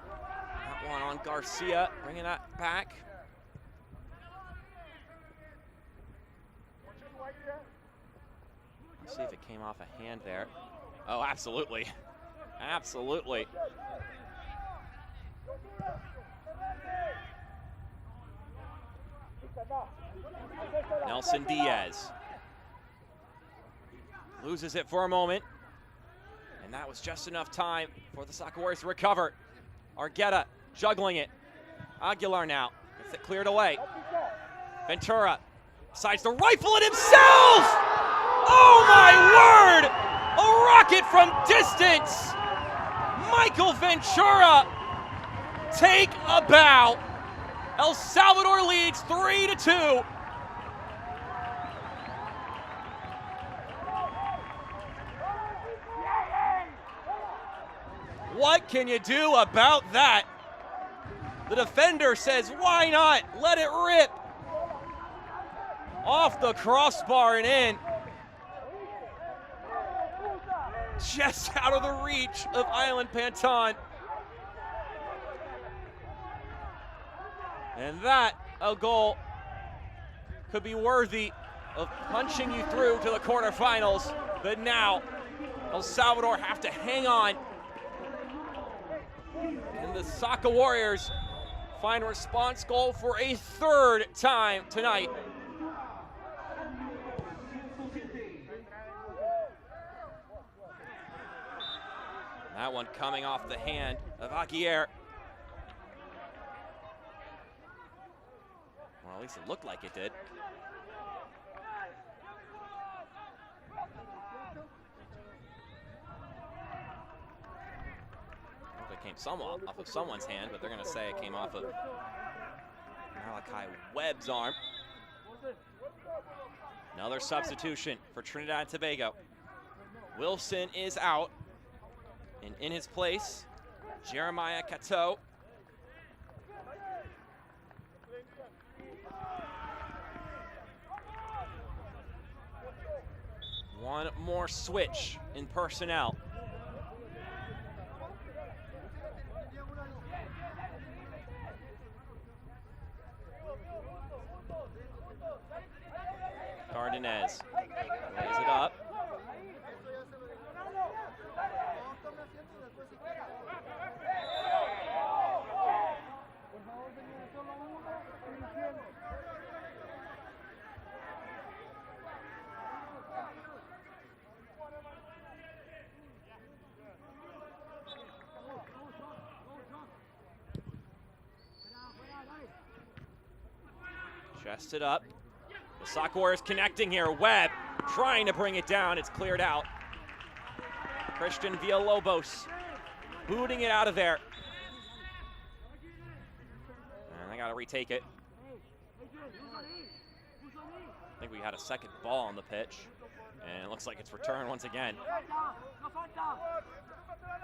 that one on Garcia, bringing that back. Let's see if it came off a hand there. Oh, absolutely. Absolutely. Nelson Diaz loses it for a moment, and that was just enough time for the Saca Warriors to recover. Argueta juggling it. Aguilar now gets it cleared away. Ventura decides to rifle it himself! Oh my word! A rocket from distance! Michael Ventura, take a bow. El Salvador leads 3-2. What can you do about that? The defender says, why not? Let it rip. Off the crossbar and in. Just out of the reach of Island Panton. And that, a goal, could be worthy of punching you through to the quarterfinals. But now, El Salvador have to hang on. And the Saca Warriors find a response goal for a third time tonight. That one coming off the hand of Aguirre. Well, at least it looked like it did. It came somewhat off of someone's hand, but they're going to say it came off of Malachi Webb's arm. Another substitution for Trinidad and Tobago. Wilson is out, and in his place, Jeremiah Cateau. One more switch in personnel. Cardenas lays it up. Chested up. The Sock Warriors connecting here. Webb trying to bring it down. It's cleared out. Christian Villalobos booting it out of there. And they got to retake it. I think we had a second ball on the pitch. And it looks like it's returned once again.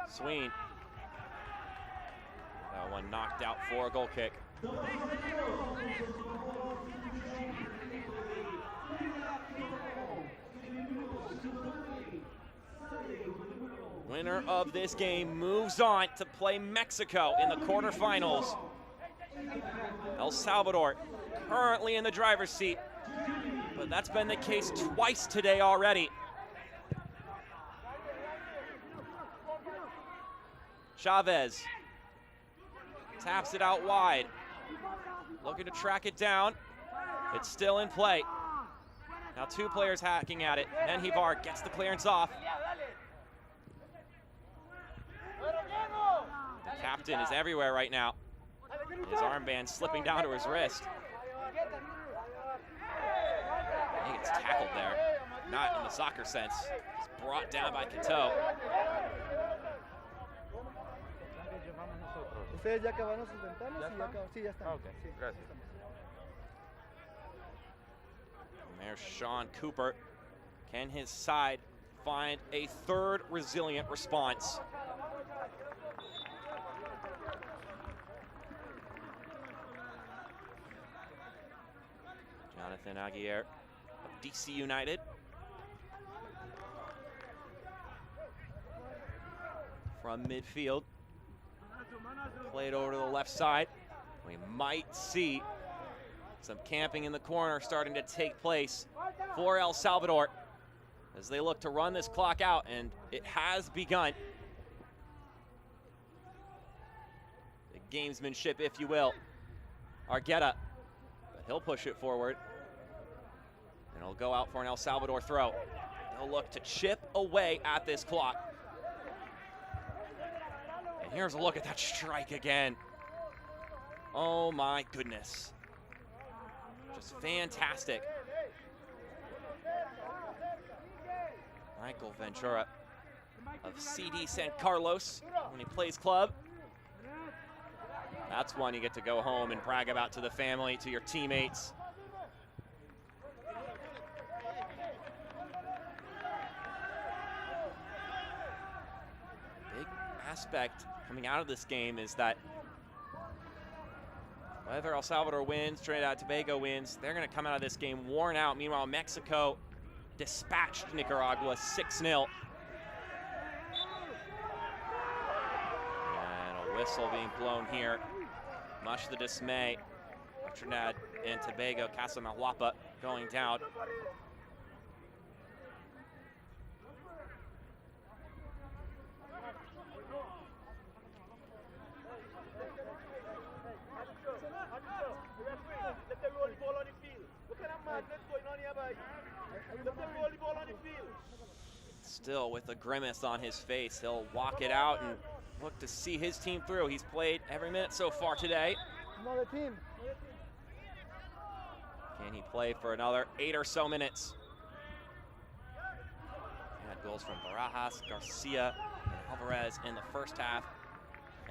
Sween. That one knocked out for a goal kick. Winner of this game moves on to play Mexico in the quarterfinals. El Salvador currently in the driver's seat, but that's been the case twice today already. Chavez taps it out wide, looking to track it down. It's still in play. Now two players hacking at it. Menjivar gets the clearance off. The captain is everywhere right now. His armband slipping down to his wrist. I think it's tackled there. Not in the soccer sense. It's brought down by Cateau. ¿Ustedes ya acabaron sus ventanas? Sí, ya están. Okay, gracias. And there's Sean Cooper. Can his side find a third resilient response? Jonathan Aguirre of DC United. From midfield. Played over to the left side. We might see some camping in the corner starting to take place for El Salvador as they look to run this clock out, and it has begun. The gamesmanship, if you will. Argueta, but he'll push it forward. And it'll go out for an El Salvador throw. They'll look to chip away at this clock. And here's a look at that strike again. Oh my goodness. Just fantastic. Michael Ventura of CD San Carlos when he plays club. That's one you get to go home and brag about to the family, to your teammates. Big aspect coming out of this game is that whether El Salvador wins, Trinidad Tobago wins, they're going to come out of this game worn out. Meanwhile, Mexico dispatched Nicaragua 6-0. And a whistle being blown here. Much to the dismay of Trinidad and Tobago. Casamahuapa going down. Still with a grimace on his face, he'll walk it out and look to see his team through. He's played every minute so far today. Another team. Can he play for another 8 or so minutes? He had goals from Barajas, Garcia, and Alvarez in the first half.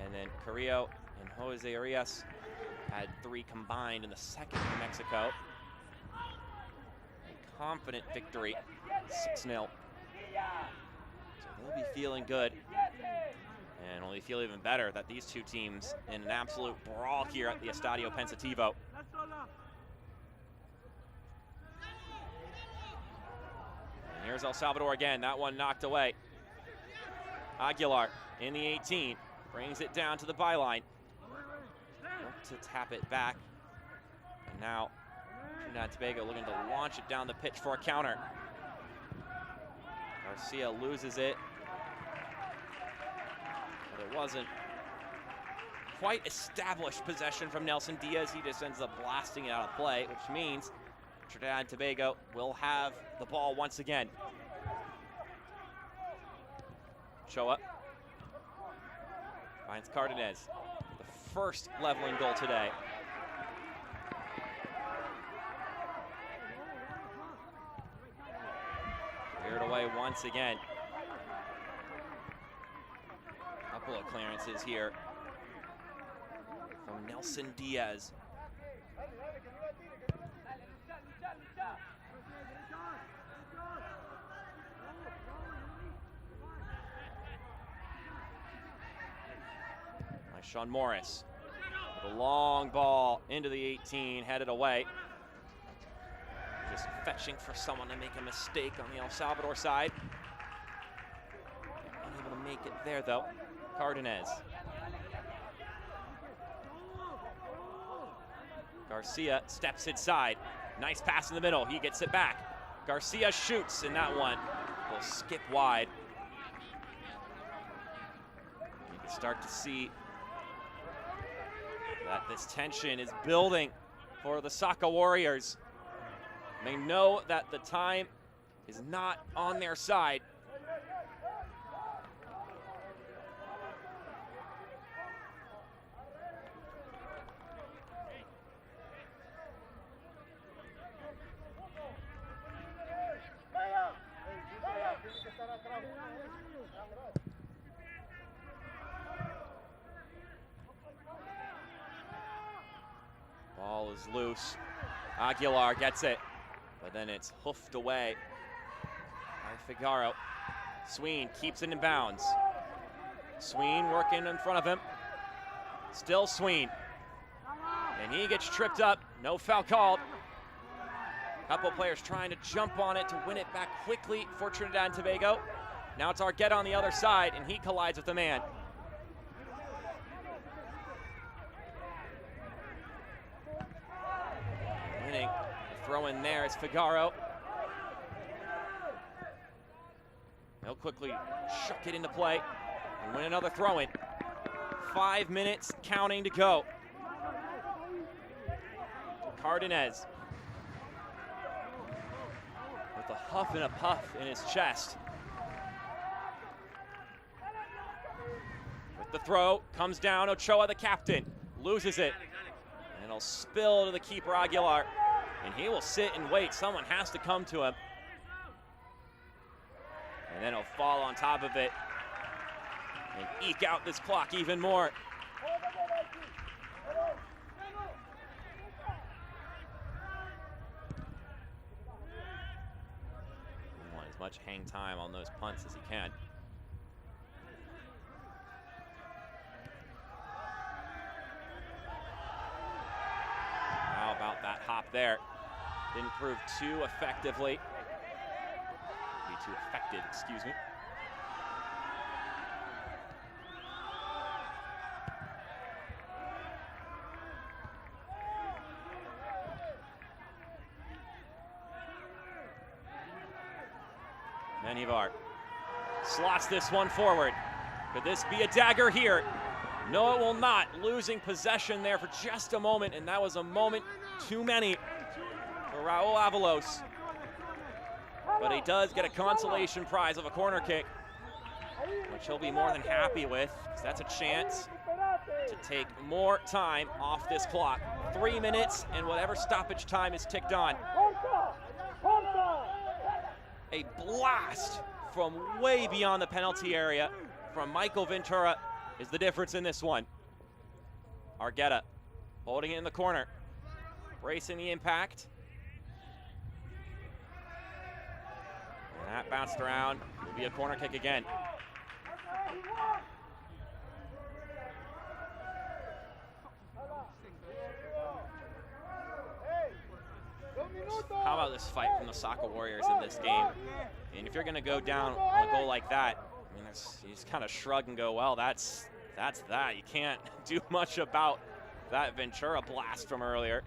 And then Carrillo and Jose Arias had 3 combined in the second for Mexico. A confident victory, 6-0. So they'll be feeling good. And will feel even better that these two teams in an absolute brawl here at the Estadio Pensativo. And here's El Salvador again, that one knocked away. Aguilar in the 18, brings it down to the byline. To tap it back. And now Trinidad Tobago looking to launch it down the pitch for a counter. Garcia loses it. But it wasn't quite established possession from Nelson Diaz. He just ends up blasting it out of play, which means Trinidad Tobago will have the ball once again. Ochoa finds Cardenas. The first leveling goal today. Cleared away once again. Couple of clearances here from Nelson Diaz. By Sean Morris. With a long ball into the 18, headed away. Just fetching for someone to make a mistake on the El Salvador side. Unable to make it there though. Cardenas. Garcia steps inside. Nice pass in the middle. He gets it back. Garcia shoots, and that one will skip wide. You can start to see that this tension is building for the Saka Warriors. They know that the time is not on their side. Ball is loose. Aguilar gets it, but then it's hoofed away by Figaro. Sween keeps it in bounds. Sween working in front of him. Still Sween. And he gets tripped up. No foul called. Couple players trying to jump on it to win it back quickly for Trinidad and Tobago. Now it's Argueta on the other side, and he collides with the man. Winning. The throw in there is Figaro. He'll quickly chuck it into play and win another throw in. 5 minutes counting to go. Cardenas with a huff and a puff in his chest. With the throw, comes down Ochoa, the captain, loses it. And it'll spill to the keeper, Aguilar. And he will sit and wait. Someone has to come to him. And then he'll fall on top of it and eke out this clock even more. He wants as much hang time on those punts as he can. How about that hop there? Didn't prove too effectively. Too effective, excuse me. Menivar slots this one forward. Could this be a dagger here? No, it will not. Losing possession there for just a moment, and that was a moment too many for Raul Avalos. But he does get a consolation prize of a corner kick, which he'll be more than happy with, because that's a chance to to take more time off this clock. 3 minutes and whatever stoppage time is ticked on. A blast from way beyond the penalty area from Michael Ventura is the difference in this one. Argueta holding it in the corner, bracing the impact. And that bounced around. Will be a corner kick again. How about this fight from the Soccer Warriors in this game? And if you're going to go down on a goal like that, I mean, you just kind of shrug and go, well, that's that. You can't do much about that Ventura blast from earlier.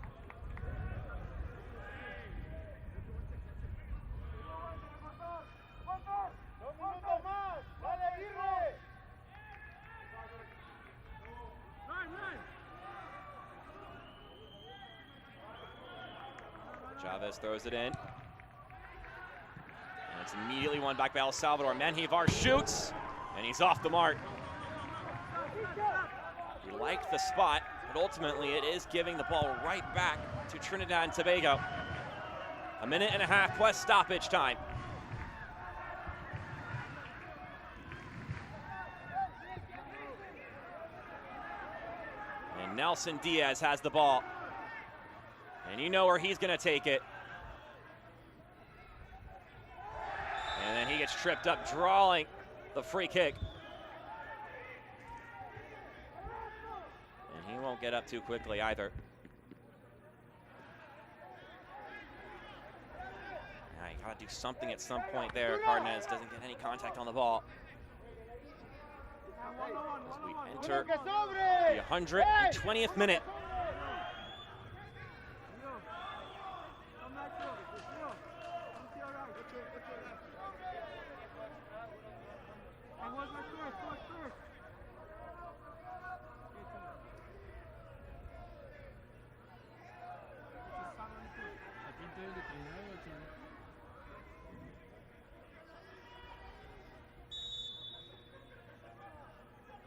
Chavez throws it in. And it's immediately won back by El Salvador. Menjivar shoots, and he's off the mark. He liked the spot, but ultimately it is giving the ball right back to Trinidad and Tobago. 1.5 minutes plus stoppage time. And Nelson Diaz has the ball. And you know where he's going to take it. And then he gets tripped up, drawing the free kick. And he won't get up too quickly either. Now you got to do something at some point there. Cardenas doesn't get any contact on the ball. As we enter the 120th minute.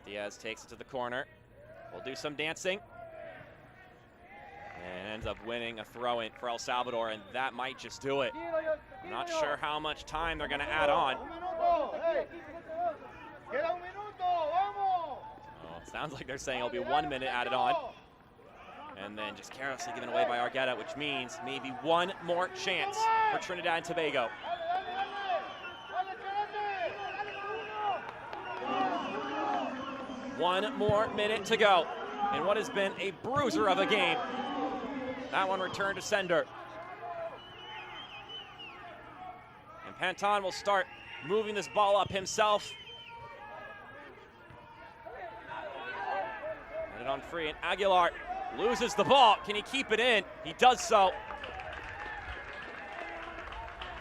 Diaz takes it to the corner. We'll do some dancing. And ends up winning a throw-in for El Salvador, and that might just do it. I'm not sure how much time they're going to add on. Oh, it sounds like they're saying it'll be 1 minute added on. And then just carelessly given away by Argueta, which means maybe one more chance for Trinidad and Tobago. One more minute to go in what has been a bruiser of a game. That one returned to sender. And Panton will start moving this ball up himself. And it on free, and Aguilar loses the ball. Can he keep it in? He does so.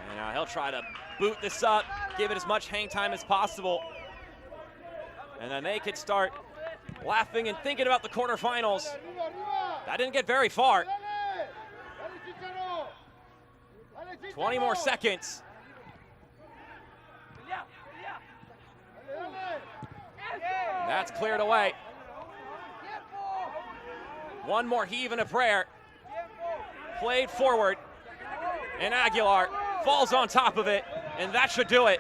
And now he'll try to boot this up, give it as much hang time as possible. And then they could start laughing and thinking about the quarterfinals. That didn't get very far. 20 more seconds. And that's cleared away. One more heave and a prayer. Played forward. And Aguilar falls on top of it. And that should do it.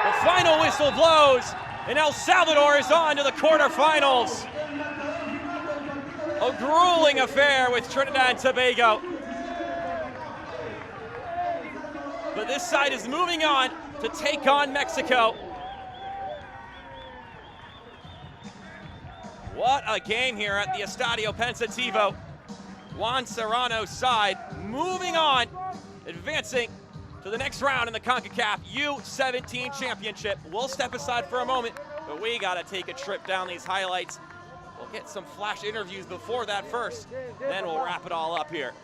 The final whistle blows, and El Salvador is on to the quarterfinals. A grueling affair with Trinidad and Tobago. But this side is moving on to take on Mexico. What a game here at the Estadio Pensativo. Juan Serrano's side moving on, advancing to the next round in the Concacaf U17 Championship. We'll step aside for a moment, but we got to take a trip down these highlights. We'll get some flash interviews before that first, then we'll wrap it all up here.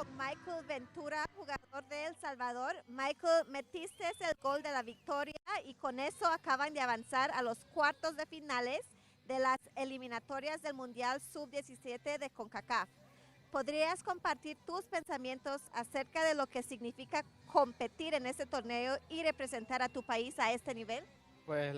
con Michael Ventura, jugador de El Salvador. Michael, metiste el gol de la victoria y con eso acaban de avanzar a los cuartos de finales de las eliminatorias del Mundial Sub-17 de Concacaf. ¿Podrías compartir tus pensamientos acerca de lo que significa competir en este torneo y representar a tu país a este nivel? Pues